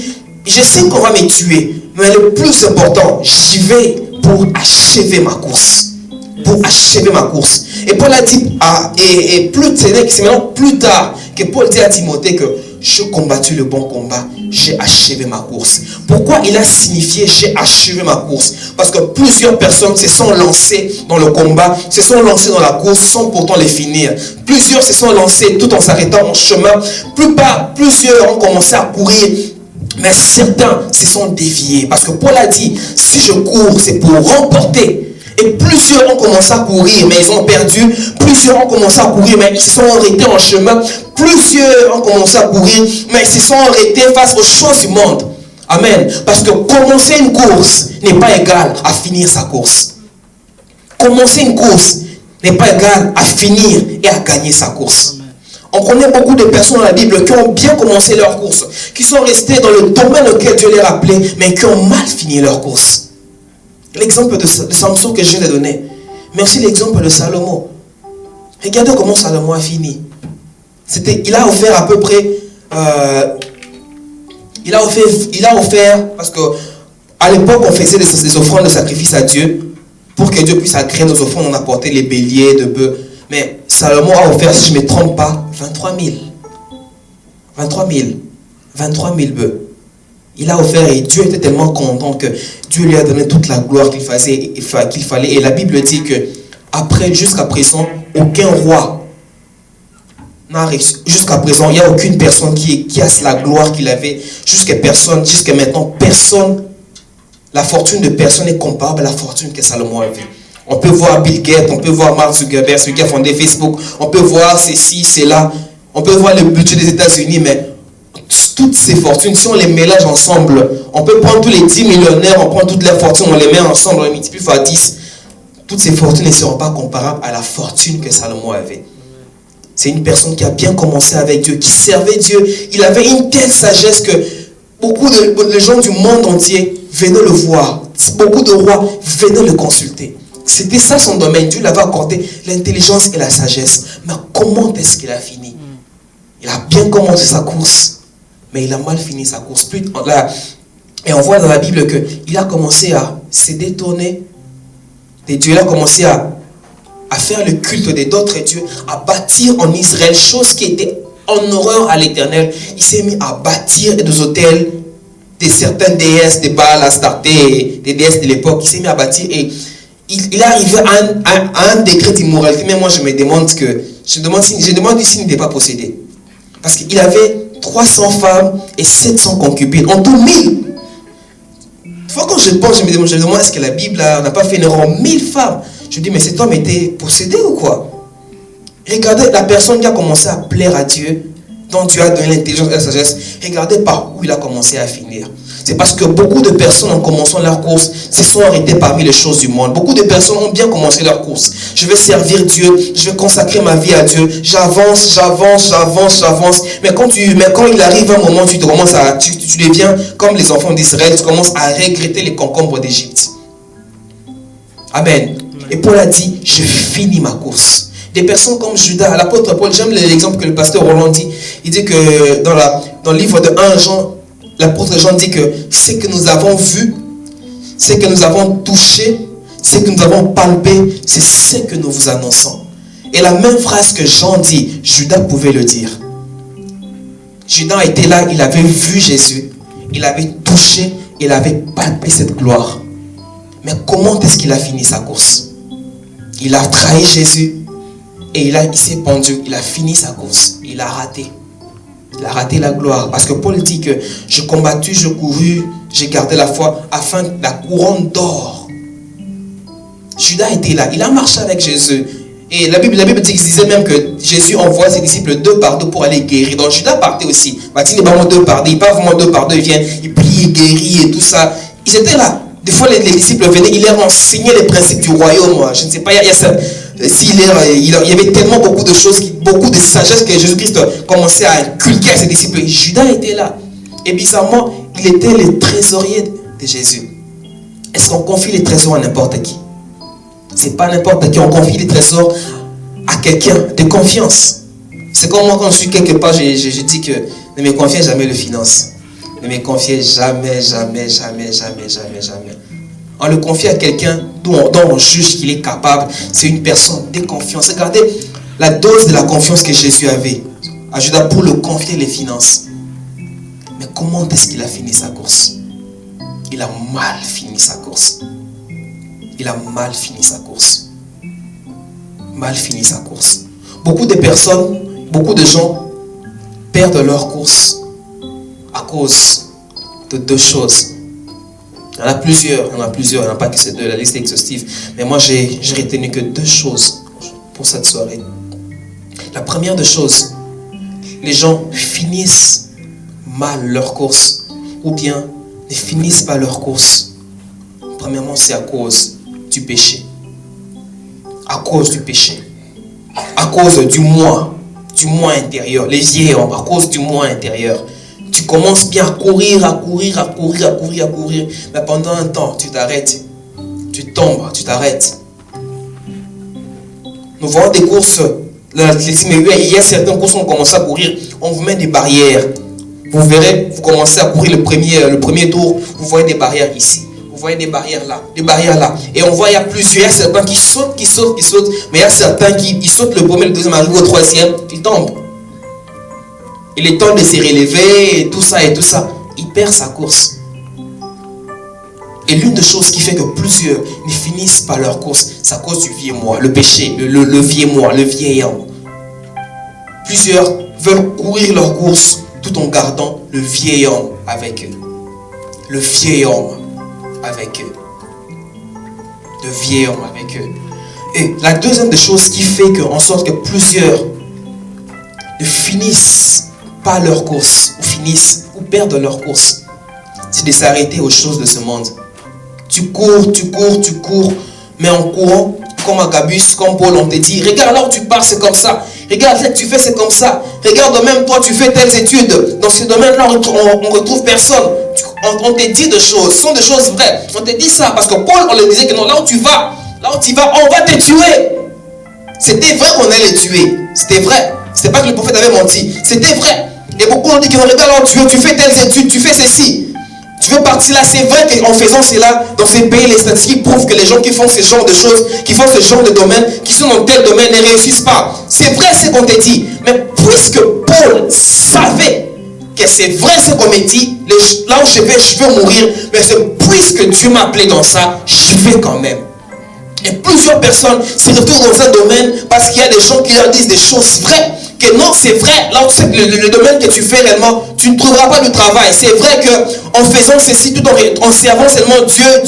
je sais qu'on va me tuer, mais le plus important, j'y vais pour achever ma course. Et Paul a dit, c'est maintenant plus tard que Paul dit à Timothée que j'ai combattu le bon combat, j'ai achevé ma course. Pourquoi il a signifié j'ai achevé ma course? Parce que plusieurs personnes se sont lancées dans le combat, se sont lancées dans la course sans pourtant les finir. Plusieurs se sont lancés tout en s'arrêtant en chemin. Plusieurs ont commencé à courir, mais certains se sont déviés. Parce que Paul a dit, si je cours, c'est pour remporter. Et plusieurs ont commencé à courir, mais ils ont perdu. Plusieurs ont commencé à courir, mais ils se sont arrêtés en chemin. Plusieurs ont commencé à courir, mais ils se sont arrêtés face aux choses du monde. Amen. Parce que commencer une course n'est pas égal à finir sa course. Commencer une course n'est pas égal à finir et à gagner sa course. On connaît beaucoup de personnes dans la Bible qui ont bien commencé leur course, qui sont restés dans le domaine auquel Dieu les a appelés, mais qui ont mal fini leur course. L'exemple de Samson que je viens de donner, mais aussi l'exemple de Salomon. Regardez comment Salomon a fini. Il a offert à peu près, il a offert, parce que à l'époque on faisait des offrandes de sacrifice à Dieu, pour que Dieu puisse agréer nos offrandes, on apportait les béliers de bœufs. Mais Salomon a offert, si je ne me trompe pas, 23 000 bœufs. Il a offert et Dieu était tellement content que Dieu lui a donné toute la gloire qu'il fallait. Et la Bible dit que jusqu'à présent, aucun roi n'a réussi. Jusqu'à présent, il n'y a aucune personne qui a la gloire qu'il avait. Jusqu'à maintenant, personne, la fortune de personne n'est comparable à la fortune que Salomon avait. On peut voir Bill Gates, on peut voir Mark Zuckerberg, celui qui a fondé Facebook, on peut voir ceci, cela, on peut voir le budget des États-Unis, mais toutes ces fortunes, si on les mélange ensemble, on peut prendre tous les 10 millionnaires, on prend toutes les fortunes, on les met ensemble, on les multiplie par 10. Toutes ces fortunes ne seront pas comparables à la fortune que Salomon avait. C'est une personne qui a bien commencé avec Dieu, qui servait Dieu. Il avait une telle sagesse que beaucoup de gens du monde entier venaient le voir. Beaucoup de rois venaient le consulter. C'était ça son domaine. Dieu l'avait accordé l'intelligence et la sagesse. Mais comment est-ce qu'il a fini? Il a bien commencé sa course, mais il a mal fini sa course. Et on voit dans la Bible qu'il a commencé à se détourner de Dieu. Il a commencé à faire le culte d'autres dieux, à bâtir en Israël, chose qui était en horreur à l'Éternel. Il s'est mis à bâtir des hôtels, de certaines déesses, des Baal, Astarté, des déesses de l'époque. Il s'est mis à bâtir et il est arrivé à un degré d'immoralité. Mais moi je me demande s'il n'était pas possédé. Parce qu'il avait 300 femmes et 700 concubines. En tout 1000. Fois quand je pense, je me demande est-ce que la Bible n'a pas fait une erreur? 1000 femmes. Je dis mais cet homme était possédé ou quoi? Regardez la personne qui a commencé à plaire à Dieu, dont Dieu a donné l'intelligence et la sagesse. Regardez par où il a commencé à finir. C'est parce que beaucoup de personnes en commençant leur course se sont arrêtées parmi les choses du monde. Beaucoup de personnes ont bien commencé leur course. Je vais servir Dieu, je vais consacrer ma vie à Dieu. J'avance. Mais quand il arrive un moment, tu deviens comme les enfants d'Israël, tu commences à regretter les concombres d'Égypte. Amen. Et Paul a dit, je finis ma course. Des personnes comme Judas, l'apôtre Paul, j'aime l'exemple que le pasteur Roland dit. Il dit que dans le livre de 1 Jean, l'apôtre Jean dit que ce que nous avons vu, ce que nous avons touché, ce que nous avons palpé, c'est ce que nous vous annonçons. Et la même phrase que Jean dit, Judas pouvait le dire. Judas était là, il avait vu Jésus, il avait touché, il avait palpé cette gloire. Mais comment est-ce qu'il a fini sa course? Il a trahi Jésus et il s'est pendu, il a fini sa course, il a raté. Il a raté la gloire. Parce que Paul dit que j'ai combattu, j'ai couru, j'ai gardé la foi afin que la couronne d'or. Judas était là. Il a marché avec Jésus. Et la Bible disait même que Jésus envoie ses disciples 2 par 2 pour aller guérir. Donc Judas partait aussi. Il n'est pas 2 par 2. Il part vraiment 2 par 2. Il vient, il prie, il guérit et tout ça. Ils étaient là. Des fois, les disciples venaient, il leur enseignait les principes du royaume. Je ne sais pas, il y avait tellement beaucoup de choses, beaucoup de sagesse que Jésus-Christ commençait à inculquer à ses disciples. Et Judas était là. Et bizarrement, il était le trésorier de Jésus. Est-ce qu'on confie les trésors à n'importe qui? C'est pas n'importe qui. On confie les trésors à quelqu'un de confiance. C'est comme moi quand je suis quelque part, je dis que ne me confiez jamais les finances. Ne me confiez jamais. On le confie à quelqu'un dont on juge qu'il est capable. C'est une personne de confiance. Regardez la dose de la confiance que Jésus avait à Judas pour le confier les finances. Mais comment est-ce qu'il a fini sa course? Il a mal fini sa course. Il a mal fini sa course. Mal fini sa course. Beaucoup de personnes, beaucoup de gens perdent leur course à cause de deux choses. Il y en a plusieurs, il n'y en a pas que ces deux, la liste est exhaustive. Mais moi, j'ai retenu que deux choses pour cette soirée. La première des choses, les gens finissent mal leur course ou bien ne finissent pas leur course. Premièrement, c'est à cause du péché. À cause du péché. À cause du moi intérieur. Les vieilles hommes, à cause du moi intérieur. Tu commences bien à courir. Mais pendant un temps, tu t'arrêtes. Tu tombes, tu t'arrêtes. Nous voyons des courses. Il y a certaines courses où on commence à courir. On vous met des barrières. Vous verrez, vous commencez à courir le premier tour. Vous voyez des barrières ici. Vous voyez des barrières là. Et on voit, il y a plusieurs. Il y a certains qui sautent. Mais il y a certains qui sautent le premier, le deuxième, arrivent au troisième. Ils tombent. Il est temps de se relever et tout ça. Il perd sa course. Et l'une des choses qui fait que plusieurs ne finissent pas leur course, c'est à cause du vieil moi, le péché, le vieil moi, le vieil homme. Plusieurs veulent courir leur course tout en gardant le vieil homme avec eux. Le vieil homme avec eux. Le vieil homme avec eux. Et la deuxième des choses qui fait en sorte que plusieurs ne finissent pas leur course, ou perdent leur course, c'est de s'arrêter aux choses de ce monde. Tu cours, mais en courant, comme Agabus, comme Paul, on te dit, regarde là où tu pars, c'est comme ça. Regarde là que tu fais, c'est comme ça. Regarde même toi, tu fais telles études. Dans ce domaine-là, on retrouve personne. On te dit des choses, ce sont des choses vraies. On te dit ça, parce que Paul, on le disait que non, là où tu vas, on va te tuer. C'était vrai qu'on allait le tuer. C'était vrai. C'était pas que le prophète avait menti. C'était vrai. Et beaucoup ont dit que regarde là où tu fais telles études, tu fais ceci. Tu veux partir là, c'est vrai qu'en faisant cela, dans ces pays, les statistiques prouvent que les gens qui font ce genre de choses, qui font ce genre de domaine, qui sont dans tel domaine, ne réussissent pas. C'est vrai ce qu'on te dit. Mais puisque Paul savait que c'est vrai ce qu'on me dit, là où je vais mourir, mais puisque Dieu m'a appelé dans ça, je vais quand même. Et plusieurs personnes se retrouvent dans un domaine parce qu'il y a des gens qui leur disent des choses vraies. Que non, c'est vrai, là où c'est le domaine que tu fais réellement, tu ne trouveras pas de travail. C'est vrai qu'en faisant ceci, tout en servant seulement Dieu,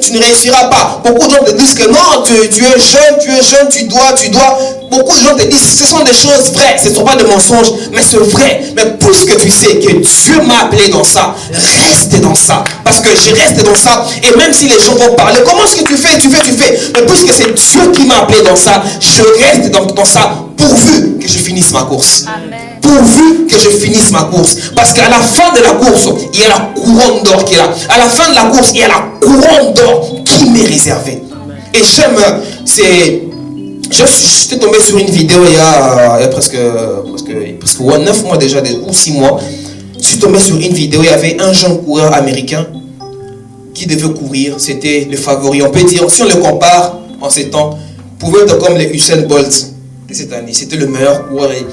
tu ne réussiras pas. Beaucoup de gens te disent que non, tu es jeune, tu dois. Beaucoup de gens te disent ce sont des choses vraies, ce ne sont pas des mensonges, mais c'est vrai. Mais puisque tu sais que Dieu m'a appelé dans ça, reste dans ça. Parce que je reste dans ça, et même si les gens vont parler, comment est-ce que tu fais? Mais puisque c'est Dieu qui m'a appelé dans ça, je reste dans ça. Pourvu que je finisse ma course. Amen. Pourvu que je finisse ma course. Parce qu'à la fin de la course, il y a la couronne d'or qui est là. À la fin de la course, il y a la couronne d'or qui m'est réservée. Amen. Et je suis tombé sur une vidéo il y a presque 9 mois déjà, ou 6 mois. Je suis tombé sur une vidéo, il y avait un jeune coureur américain qui devait courir. C'était le favori. On peut dire, si on le compare en ces temps, pouvait être comme les Usain Bolt. Cette année, c'était le meilleur coureur. Et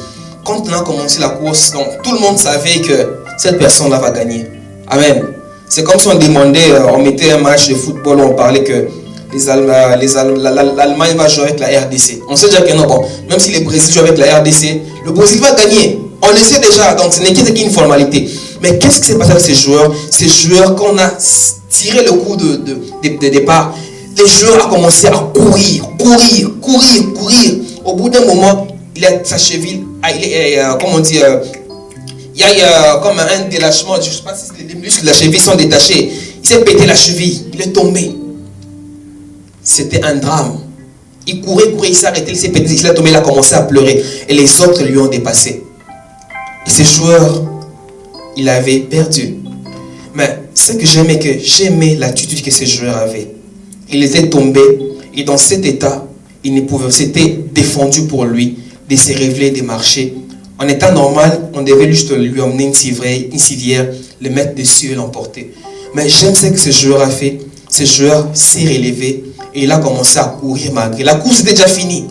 quand on a commencé la course, donc, tout le monde savait que cette personne-là va gagner. Amen. C'est comme si on demandait, on mettait un match de football, on parlait que l'Allemagne va jouer avec la RDC. On sait déjà que non, bon, même si le Brésil joue avec la RDC, le Brésil va gagner. On le sait déjà, donc ce n'est qu'une formalité. Mais qu'est-ce qui s'est passé avec ces joueurs? Ces joueurs, quand on a tiré le coup de départ, les joueurs ont commencé à courir. Au bout d'un moment, il a sa cheville, comme on dit, il y a comme un délâchement, je ne sais pas si les muscles de la cheville sont détachés. Il s'est pété la cheville, il est tombé. C'était un drame. Il courait, il s'est arrêté, il s'est pété, il est tombé, il a commencé à pleurer. Et les autres lui ont dépassé. Et ce joueur, il avait perdu. Mais ce que j'aimais l'attitude que ce joueur avait. Il était tombé, et dans cet état, c'était défendu pour lui de se révéler, de marcher. En état normal, on devait juste lui emmener une civière, le mettre dessus et l'emporter. Mais j'aime ce que ce joueur a fait. ce joueur s'est relevé et il a commencé à courir malgré. La course était déjà finie.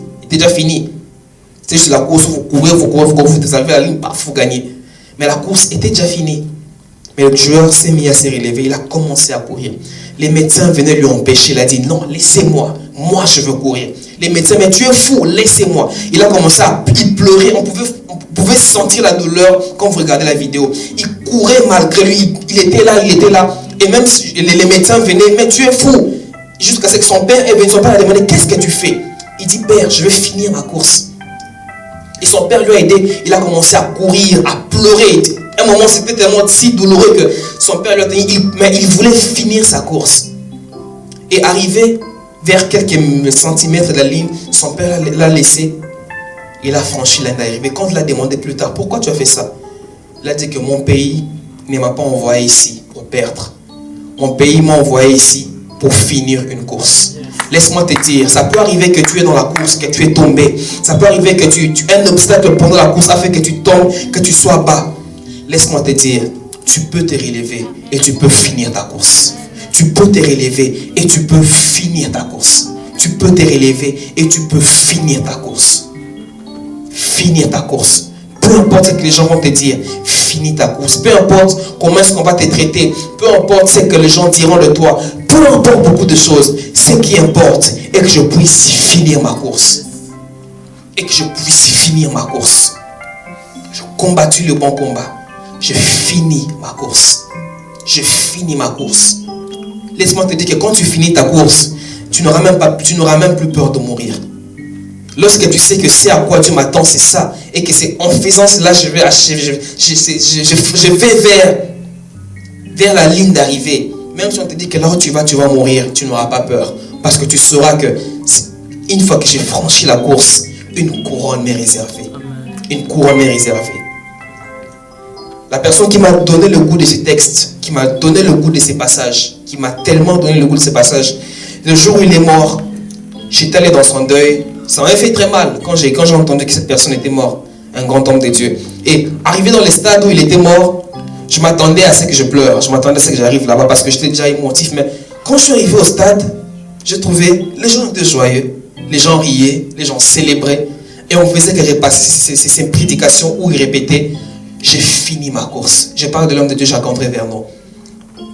C'est juste la course, vous courez, vous arrivez à la ligne, paf, vous gagnez. Mais la course était déjà finie. Mais le joueur s'est mis à se relever, il a commencé à courir. Les médecins venaient lui empêcher, il a dit non, laissez-moi, moi je veux courir. Les médecins, mais tu es fou, laissez-moi. Il a commencé à pleurer, on pouvait sentir la douleur quand vous regardez la vidéo. Il courait malgré lui, il était là. Et même si les médecins venaient, mais tu es fou. Jusqu'à ce que son père est venu, son père a demandé, qu'est-ce que tu fais? Il dit, père, je vais finir ma course. Et son père lui a aidé, il a commencé à courir, à pleurer. À un moment, c'était tellement si douloureux que son père lui a dit, mais il voulait finir sa course. Et arrivé vers quelques centimètres de la ligne, son père l'a laissé. Il a franchi la ligne d'arrivée. Quand il l'a demandé plus tard, pourquoi tu as fait ça? Il a dit que mon pays ne m'a pas envoyé ici pour perdre. Mon pays m'a envoyé ici pour finir une course. Laisse-moi te dire, ça peut arriver que tu es dans la course, que tu es tombé. Ça peut arriver que un obstacle pendant la course a fait que tu tombes, que tu sois bas. Laisse-moi te dire, tu peux te relever et tu peux finir ta course. Tu peux te relever et tu peux finir ta course. Tu peux te relever et tu peux finir ta course. Finir ta course. Peu importe ce que les gens vont te dire, finis ta course. Peu importe comment est-ce qu'on va te traiter. Peu importe ce que les gens diront de toi. Peu importe beaucoup de choses. Ce qui importe est que je puisse finir ma course. Et que je puisse finir ma course. J'ai combattu le bon combat. Je finis ma course. Je finis ma course. Laisse-moi te dire que quand tu finis ta course, tu n'auras même plus peur de mourir. Lorsque tu sais que c'est à quoi Dieu m'attend, c'est ça. Et que c'est en faisant cela, je vais vers la ligne d'arrivée. Même si on te dit que là où tu vas mourir, tu n'auras pas peur. Parce que tu sauras que une fois que j'ai franchi la course, une couronne m'est réservée. Une couronne m'est réservée. La personne qui m'a donné le goût de ces textes, qui m'a donné le goût de ces passages, qui m'a tellement donné le goût de ces passages, le jour où il est mort, j'étais allé dans son deuil. Ça m'a fait très mal quand j'ai entendu que cette personne était morte, un grand homme de Dieu. Et arrivé dans le stade où il était mort, je m'attendais à ce que je pleure, je m'attendais à ce que j'arrive là-bas parce que j'étais déjà émotif. Mais quand je suis arrivé au stade, j'ai trouvé les gens étaient joyeux, les gens riaient, les gens célébraient. Et on faisait que repasser ces prédications où il répétait, j'ai fini ma course. Je parle de l'homme de Dieu Jacques-André Vernon.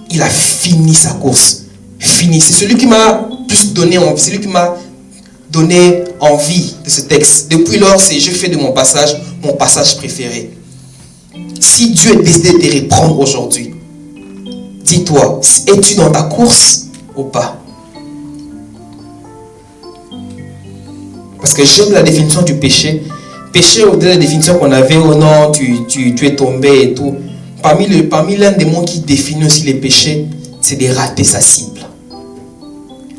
Il a fini sa course. Fini. C'est celui qui m'a plus donné envie, c'est lui qui m'a donné envie de ce texte. Depuis lors, je fais de mon passage préféré. Si Dieu est décidé de te reprendre aujourd'hui, dis-toi, es-tu dans ta course ou pas? Parce que j'aime la définition du péché. Péché, au-delà de la définition qu'on avait, oh non, tu es tombé et tout. Parmi l'un des mots qui définit aussi les péchés, c'est de rater sa cible.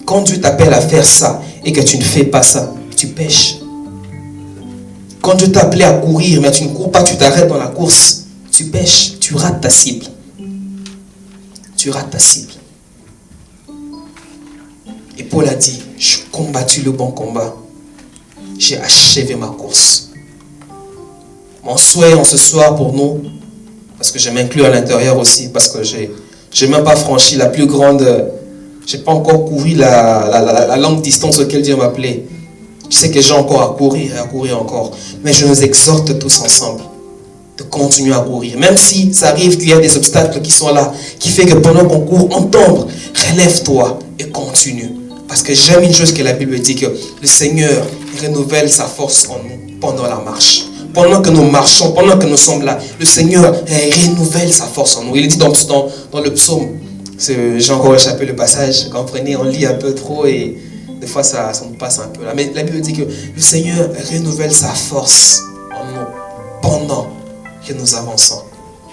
Quand Dieu t'appelle à faire ça et que tu ne fais pas ça, tu pêches. Quand Dieu t'a appelé à courir, mais tu ne cours pas, tu t'arrêtes dans la course, tu pêches, tu rates ta cible. Tu rates ta cible. Et Paul a dit, j'ai combattu le bon combat. J'ai achevé ma course. Mon souhait en ce soir pour nous, parce que je m'inclus à l'intérieur aussi, parce que je n'ai même pas franchi la plus grande, je n'ai pas encore couru la longue distance auquel Dieu m'a appelé. Je sais que j'ai encore à courir encore. Mais je nous exhorte tous ensemble de continuer à courir. Même si ça arrive qu'il y a des obstacles qui sont là, qui fait que pendant qu'on court, on tombe. Relève-toi et continue. Parce que j'aime une chose que la Bible dit, que le Seigneur renouvelle sa force en nous pendant la marche. Pendant que nous marchons, pendant que nous sommes là, le Seigneur renouvelle sa force en nous. Il dit dans le psaume, j'ai encore échappé le passage, comprenez, on lit un peu trop et des fois ça nous passe un peu là. Mais la Bible dit que le Seigneur renouvelle sa force en nous pendant que nous avançons,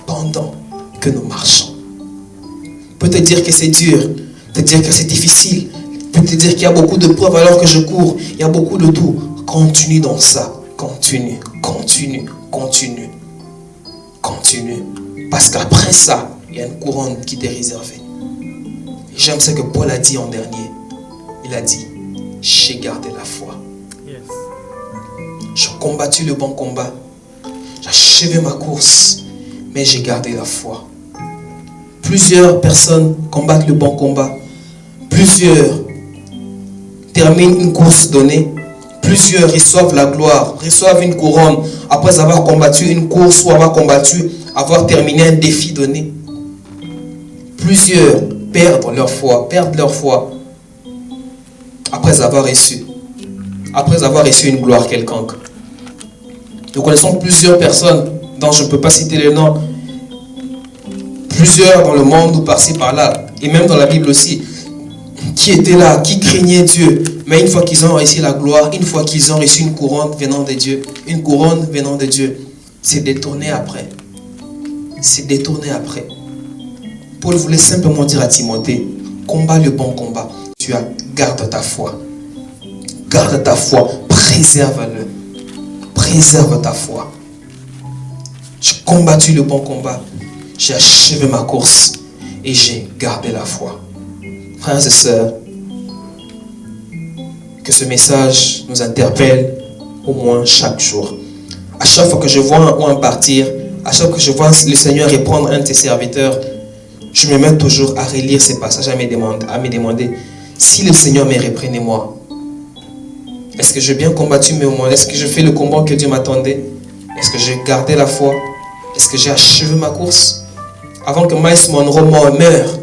pendant que nous marchons. Peut te dire que c'est dur, peut te dire que c'est difficile, peut te dire qu'il y a beaucoup de preuves alors que je cours, il y a beaucoup de tout. Continue dans ça, continue. Parce qu'après ça, il y a une couronne qui t'est réservée. J'aime ce que Paul a dit en dernier. Il a dit, j'ai gardé la foi. Yes. J'ai combattu le bon combat. J'ai achevé ma course. Mais j'ai gardé la foi. Plusieurs personnes combattent le bon combat. Plusieurs terminent une course donnée. Plusieurs reçoivent la gloire, reçoivent une couronne après avoir combattu une course ou avoir terminé un défi donné. Plusieurs perdent leur foi après avoir reçu une gloire quelconque. Nous connaissons plusieurs personnes dont je ne peux pas citer le nom, plusieurs dans le monde ou par-ci par-là, et même dans la Bible aussi, qui étaient là, qui craignaient Dieu, mais une fois qu'ils ont reçu la gloire, une fois qu'ils ont reçu une couronne venant de Dieu, c'est détourné après. Paul voulait simplement dire à Timothée, combat le bon combat. Tu as, garde ta foi, préserve ta foi. J'ai combattu le bon combat, j'ai achevé ma course et j'ai gardé la foi. Frères et sœurs, que ce message nous interpelle au moins chaque jour. À chaque fois que je vois un homme partir, à chaque fois que je vois le Seigneur répondre à un de ses serviteurs, je me mets toujours à relire ces passages, à me demander si le Seigneur me reprenait moi. Est-ce que j'ai bien combattu mes moments? Est-ce que je fais le combat que Dieu m'attendait? Est-ce que j'ai gardé la foi? Est-ce que j'ai achevé ma course? Avant que Miles Monroe meure,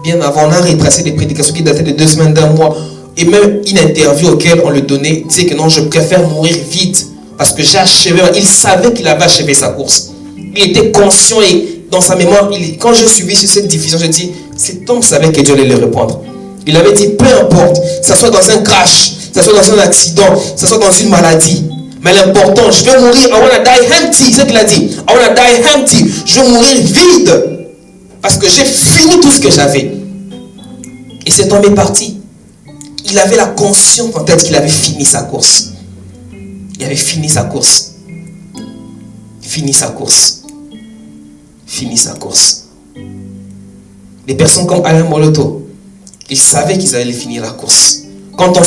bien avant, on a retracé des prédications qui dataient de 2 semaines, d'un mois, et même une interview auquel on le donnait, il disait que non, je préfère mourir vite parce que j'ai achevé. Il savait qu'il avait achevé sa course. Il était conscient et dans sa mémoire, quand je suivis sur cette diffusion, je dis, cet homme savait que Dieu allait le répondre. Il avait dit, peu importe, que ce soit dans un crash, que ce soit dans un accident, que ce soit dans une maladie, mais l'important, je vais mourir, I wanna die empty, c'est ce qu'il a dit, I wanna die empty, je vais mourir vide, parce que j'ai fini tout ce que j'avais. Et cet homme est parti. Il avait la conscience en tête qu'il avait fini sa course. Il avait fini sa course. Fini sa course. Des personnes comme Alain Moloto, ils savaient qu'ils allaient finir la course. Quand on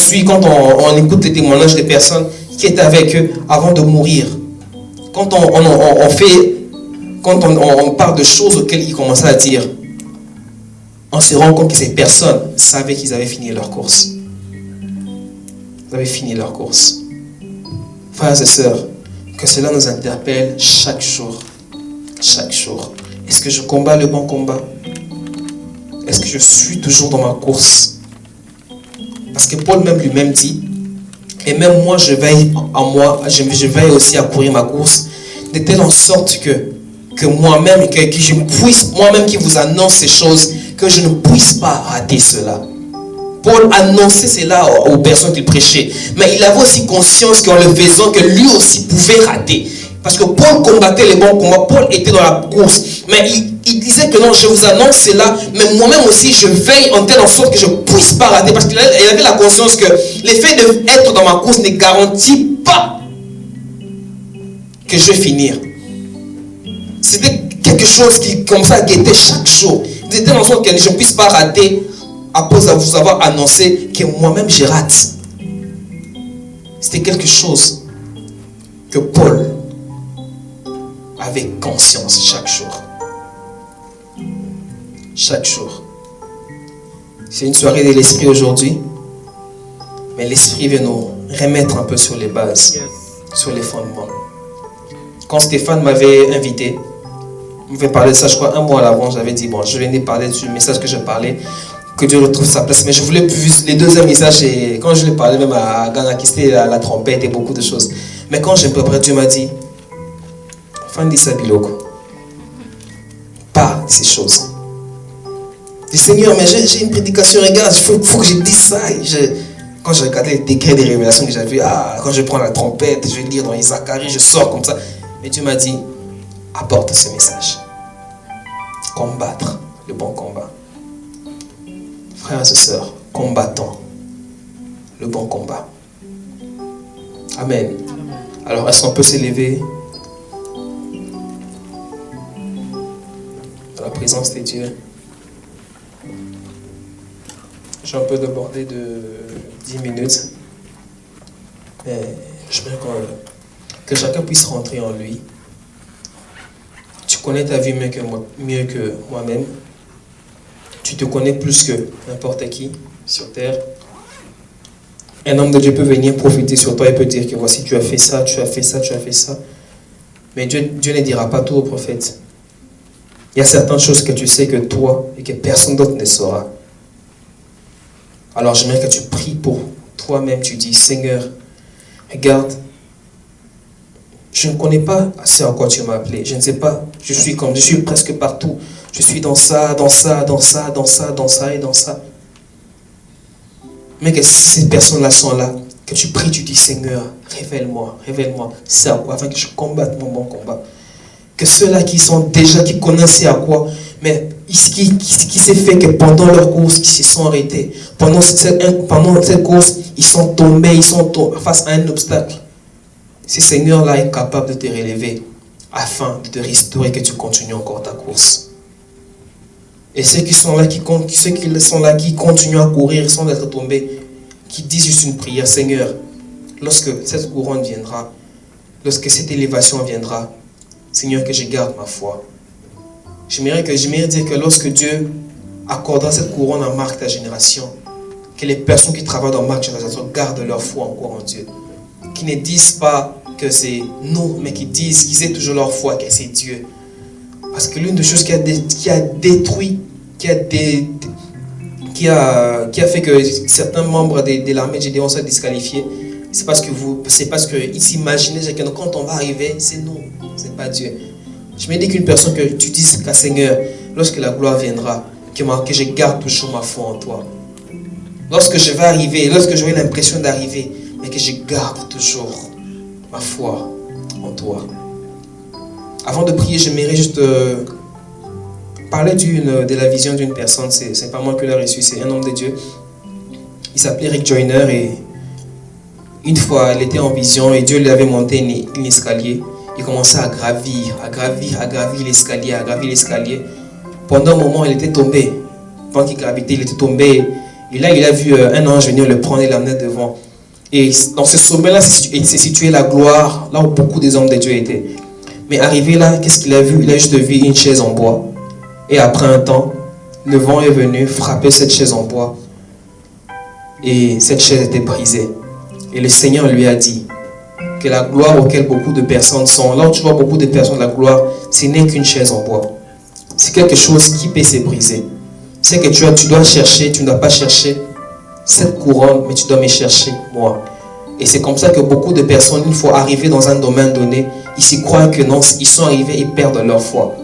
écoute les témoignages des personnes qui étaient avec eux avant de mourir, quand on parle de choses auxquelles ils commençaient à dire, on se rend compte que ces personnes savaient qu'ils avaient fini leur course. Ils avaient fini leur course. Frères et sœurs, que cela nous interpelle chaque jour. Chaque jour. Est-ce que je combats le bon combat? Est-ce que je suis toujours dans ma course? Parce que Paul même lui-même dit, et même moi je veille en moi, je veille aussi à courir ma course, de telle en sorte que moi-même, que je puisse, moi-même qui vous annonce ces choses, que je ne puisse pas rater cela. Paul annonçait cela aux personnes qu'il prêchait. Mais il avait aussi conscience qu'en le faisant, que lui aussi pouvait rater. Parce que Paul combattait les bons combats. Paul était dans la course. Mais il disait que non, je vous annonce cela. Mais moi-même aussi, je veille en telle sorte que je ne puisse pas rater. Parce qu'il avait la conscience que l'effet d'être dans ma course ne garantit pas que je vais finir. C'était quelque chose qui, comme ça, guettait chaque jour. Il était dans sorte que je ne puisse pas rater après vous avoir annoncé que moi-même je rate. C'était quelque chose que Paul avait conscience chaque jour. Chaque jour. C'est une soirée de l'esprit aujourd'hui, mais l'esprit veut nous remettre un peu sur les bases, sur les fondements. Quand Stéphane m'avait invité, il m'avait parlé de ça, je crois, un mois avant, j'avais dit, bon, je venais parler du message que je parlais, que Dieu retrouve sa place. Mais je voulais plus les deuxièmes messages, et quand je l'ai parlé même à Ghana, qui c'était la trompette et beaucoup de choses. Mais quand j'ai préparé, Dieu m'a dit, Fandi Sabiloko, pas ces choses. Je dis, Seigneur, mais j'ai une prédication, regarde, il faut que je dise ça. Quand je regardais les décrets des révélations que j'avais, quand je prends la trompette, je vais lire dans les Zacharie, je sors comme ça. Mais Dieu m'a dit, apporte ce message. Combattre le bon combat. Frères et sœurs, combattons le bon combat. Amen. Alors, est-ce qu'on peut s'élever dans la présence de Dieu? J'ai un peu débordé de 10 minutes. Mais j'aimerais que chacun puisse rentrer en lui. Tu connais ta vie mieux que moi-même. tu te connais plus que n'importe qui sur terre. Un homme de Dieu peut venir profiter sur toi et peut dire que voici, tu as fait ça, tu as fait ça, tu as fait ça. Mais Dieu ne dira pas tout au prophète. Il y a certaines choses que tu sais que toi et que personne d'autre ne saura. Alors j'aimerais que tu pries pour toi-même. Tu dis, Seigneur, regarde, je ne connais pas assez en quoi tu m'as appelé. Je ne sais pas, je suis presque partout. Je suis dans ça, dans ça, dans ça, dans ça, dans ça et dans ça. Mais que ces personnes-là sont là, que tu pries, tu dis, Seigneur, révèle-moi, c'est à quoi, afin que je combatte mon bon combat. Que ceux-là qui connaissaient à quoi, mais ce qui s'est fait que pendant leur course, ils se sont arrêtés. Pendant cette course, ils sont tombés face à un obstacle. Ce Seigneur-là est capable de te relever afin de te restaurer, que tu continues encore ta course. Et ceux qui sont là, qui continuent à courir, sans être tombés, qui disent juste une prière, Seigneur, lorsque cette couronne viendra, lorsque cette élévation viendra, Seigneur, que je garde ma foi. J'aimerais dire que lorsque Dieu accordera cette couronne à Marc, ta génération, que les personnes qui travaillent dans Marc, ta génération, gardent leur foi encore en Dieu. Qui ne disent pas que c'est nous, mais qu'ils aient toujours leur foi, que c'est Dieu. Parce que l'une des choses qui a détruit, qui a fait que certains membres de l'armée de Gédéon soient disqualifiés, c'est parce qu'ils s'imaginaient que quand on va arriver, c'est nous, c'est pas Dieu. Je me dis qu'une personne que tu dises qu'à Seigneur, lorsque la gloire viendra, que je garde toujours ma foi en toi. Lorsque je vais arriver, lorsque j'aurai l'impression d'arriver, mais que je garde toujours ma foi en toi. Avant de prier, j'aimerais juste parler de la vision d'une personne. C'est pas moi qui l'ai reçu, c'est un homme de Dieu. Il s'appelait Rick Joyner et une fois, il était en vision et Dieu lui avait monté un escalier. Il commençait à gravir l'escalier. Pendant un moment, il était tombé. Pendant qu'il gravitait, il était tombé. Et là, il a vu un ange venir le prendre et l'amener devant. Et dans ce sommet-là, s'est située la gloire, là où beaucoup des hommes de Dieu étaient. Mais arrivé là, qu'est-ce qu'il a vu? Il a juste vu une chaise en bois. Et après un temps, le vent est venu frapper cette chaise en bois. Et cette chaise était brisée. Et le Seigneur lui a dit que la gloire auquel beaucoup de personnes sont, là où tu vois beaucoup de personnes, la gloire, ce n'est qu'une chaise en bois. C'est quelque chose qui peut se briser. C'est que tu dois chercher, tu ne dois pas chercher cette couronne, mais tu dois me chercher, moi. Et c'est comme ça que beaucoup de personnes, une fois arrivées dans un domaine donné, ils s'y croient que non, ils sont arrivés et perdent leur foi.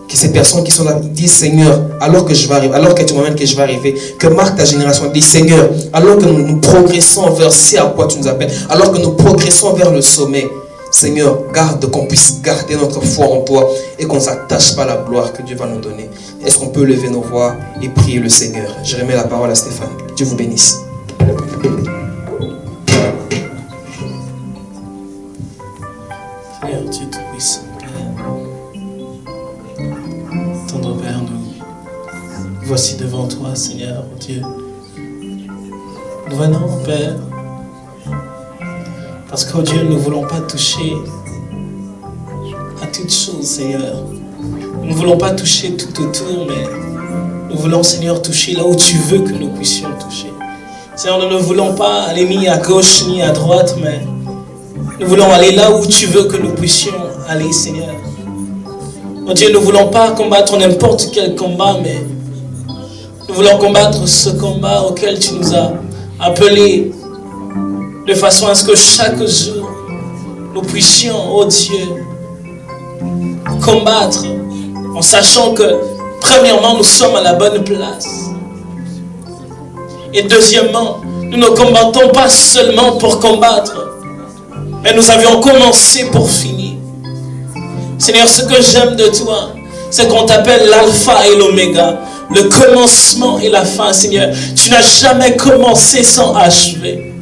Que ces personnes qui sont là disent, Seigneur, alors que je vais arriver, alors que tu m'amènes que je vais arriver, que marque ta génération, dit, Seigneur, alors que nous progressons vers ce à quoi tu nous appelles, alors que nous progressons vers le sommet, Seigneur, garde qu'on puisse garder notre foi en toi et qu'on ne s'attache pas à la gloire que Dieu va nous donner. Est-ce qu'on peut lever nos voix et prier le Seigneur? Je remets la parole à Stéphane. Dieu vous bénisse. Seigneur Dieu Tout-Puissant, tendre Père, nous voici devant toi, Seigneur Dieu. Nous venons, Père, parce qu'au Dieu, nous ne voulons pas toucher à toutes choses, Seigneur. Nous ne voulons pas toucher tout autour, mais nous voulons, Seigneur, toucher là où tu veux que nous puissions toucher. Seigneur, nous ne voulons pas aller ni à gauche ni à droite, mais nous voulons aller là où tu veux que nous puissions aller, Seigneur. Mon Dieu, nous ne voulons pas combattre n'importe quel combat, mais nous voulons combattre ce combat auquel tu nous as appelés, de façon à ce que chaque jour, nous puissions, oh Dieu, combattre en sachant que, premièrement, nous sommes à la bonne place. Et deuxièmement, nous ne combattons pas seulement pour combattre, mais nous avions commencé pour finir. Seigneur, ce que j'aime de toi, c'est qu'on t'appelle l'alpha et l'oméga, le commencement et la fin, Seigneur. Tu n'as jamais commencé sans achever.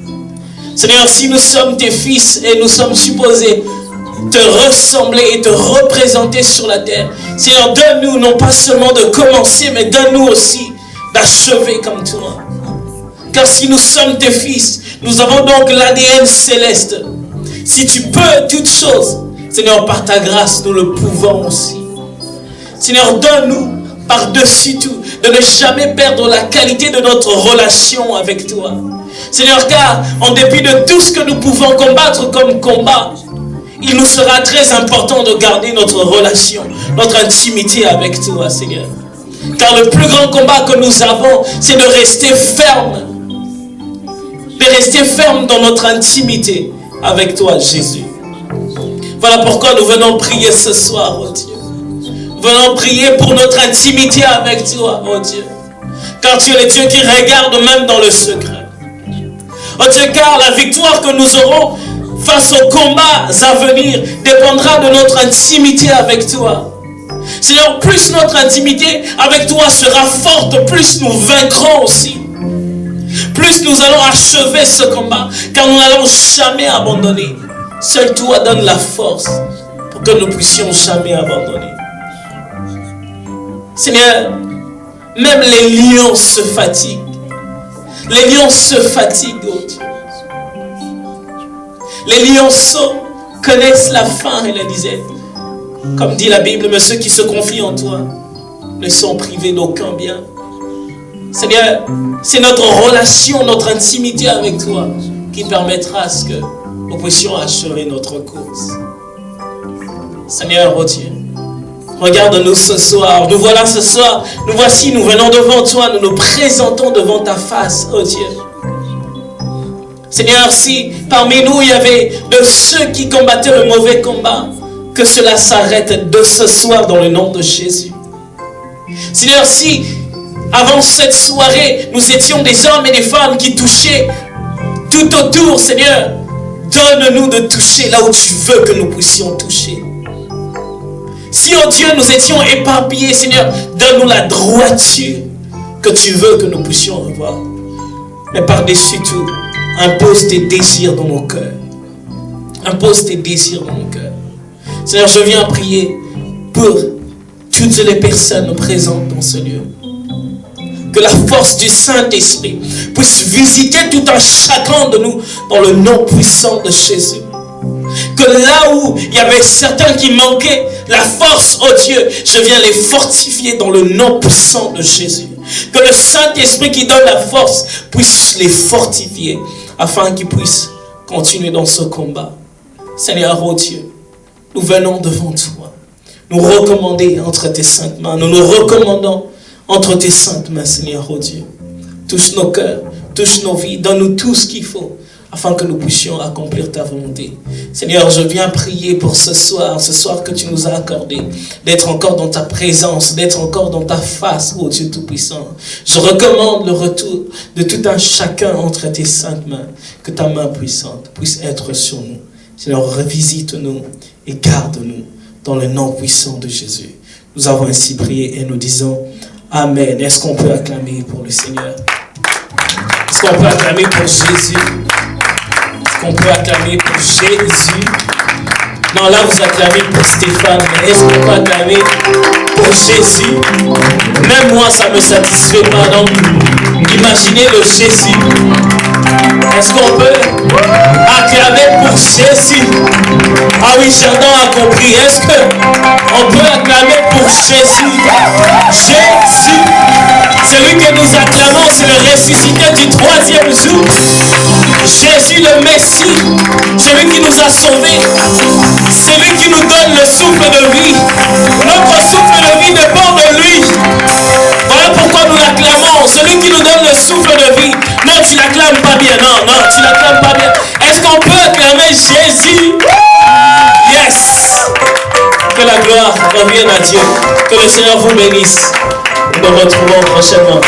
Seigneur, si nous sommes tes fils et nous sommes supposés te ressembler et te représenter sur la terre, Seigneur, donne-nous non pas seulement de commencer, mais donne-nous aussi d'achever comme toi. Car si nous sommes tes fils, nous avons donc l'ADN céleste. Si tu peux toutes choses, Seigneur, par ta grâce, nous le pouvons aussi. Seigneur, donne-nous par-dessus tout de ne jamais perdre la qualité de notre relation avec toi. Seigneur, car en dépit de tout ce que nous pouvons combattre comme combat, il nous sera très important de garder notre relation, notre intimité avec toi, Seigneur. Car le plus grand combat que nous avons, c'est de rester ferme. De rester ferme dans notre intimité avec toi, Jésus. Voilà pourquoi nous venons prier ce soir, oh Dieu. Nous venons prier pour notre intimité avec toi, oh Dieu. Car tu es le Dieu qui regarde même dans le secret. Oh Dieu, car la victoire que nous aurons face aux combats à venir dépendra de notre intimité avec toi. Seigneur, plus notre intimité avec toi sera forte, plus nous vaincrons aussi. Plus nous allons achever ce combat, car nous n'allons jamais abandonner. Seul toi donne la force pour que nous puissions jamais abandonner. Seigneur, même les lions se fatiguent. Les lions se fatiguent, oh Dieu. Les lionceaux connaissent la faim et la disette. Comme dit la Bible, mais ceux qui se confient en toi ne sont privés d'aucun bien. Seigneur, c'est notre relation, notre intimité avec toi qui permettra à ce que nous puissions achever notre course. Seigneur, oh Dieu, regarde-nous ce soir. Nous voilà ce soir. Nous voici, nous venons devant toi. Nous nous présentons devant ta face, oh Dieu. Seigneur, si parmi nous il y avait de ceux qui combattaient le mauvais combat, que cela s'arrête de ce soir dans le nom de Jésus. Seigneur, si avant cette soirée, nous étions des hommes et des femmes qui touchaient tout autour, Seigneur, donne-nous de toucher là où tu veux que nous puissions toucher. Si, oh Dieu, nous étions éparpillés, Seigneur, donne-nous la droiture que tu veux que nous puissions avoir. Mais par-dessus tout, impose tes désirs dans nos cœurs. Impose tes désirs dans nos cœurs. Seigneur, je viens prier pour toutes les personnes présentes dans ce lieu. Que la force du Saint-Esprit puisse visiter tout un chacun de nous dans le nom puissant de Jésus. Que là où il y avait certains qui manquaient la force, oh Dieu, je viens les fortifier dans le nom puissant de Jésus. Que le Saint-Esprit qui donne la force puisse les fortifier afin qu'ils puissent continuer dans ce combat. Seigneur, oh Dieu, nous venons devant toi. Nous recommander entre tes saintes mains. Nous nous recommandons entre tes saintes mains, Seigneur, oh Dieu. Touche nos cœurs, touche nos vies, donne-nous tout ce qu'il faut afin que nous puissions accomplir ta volonté. Seigneur, je viens prier pour ce soir que tu nous as accordé, d'être encore dans ta présence, d'être encore dans ta face, ô Dieu Tout-Puissant. Je recommande le retour de tout un chacun entre tes saintes mains, que ta main puissante puisse être sur nous. Seigneur, revisite-nous et garde-nous dans le nom puissant de Jésus. Nous avons ainsi prié et nous disons Amen. Est-ce qu'on peut acclamer pour le Seigneur? Est-ce qu'on peut acclamer pour Jésus? Est-ce qu'on peut acclamer pour Jésus? Non, là vous acclamez pour Stéphane, mais est-ce qu'on peut acclamer pour Jésus? Même moi, ça ne me satisfait pas. Donc, imaginez le Jésus. Est-ce qu'on peut acclamer pour Jésus? Ah oui, Chardon a compris. Est-ce qu'on peut acclamer pour Jésus? Jésus, celui que nous acclamons, c'est le ressuscité du troisième jour. Jésus le Messie, celui qui nous a sauvés, celui qui nous donne le souffle de vie. Notre souffle de vie dépend de lui. Voilà pourquoi nous l'acclamons, celui qui nous donne le souffle de vie. Non, tu l'acclames pas bien, non, tu l'acclames pas bien. Est-ce qu'on peut acclamer Jésus? Yes! Que la gloire revienne à Dieu. Que le Seigneur vous bénisse. Nous nous retrouvons prochainement.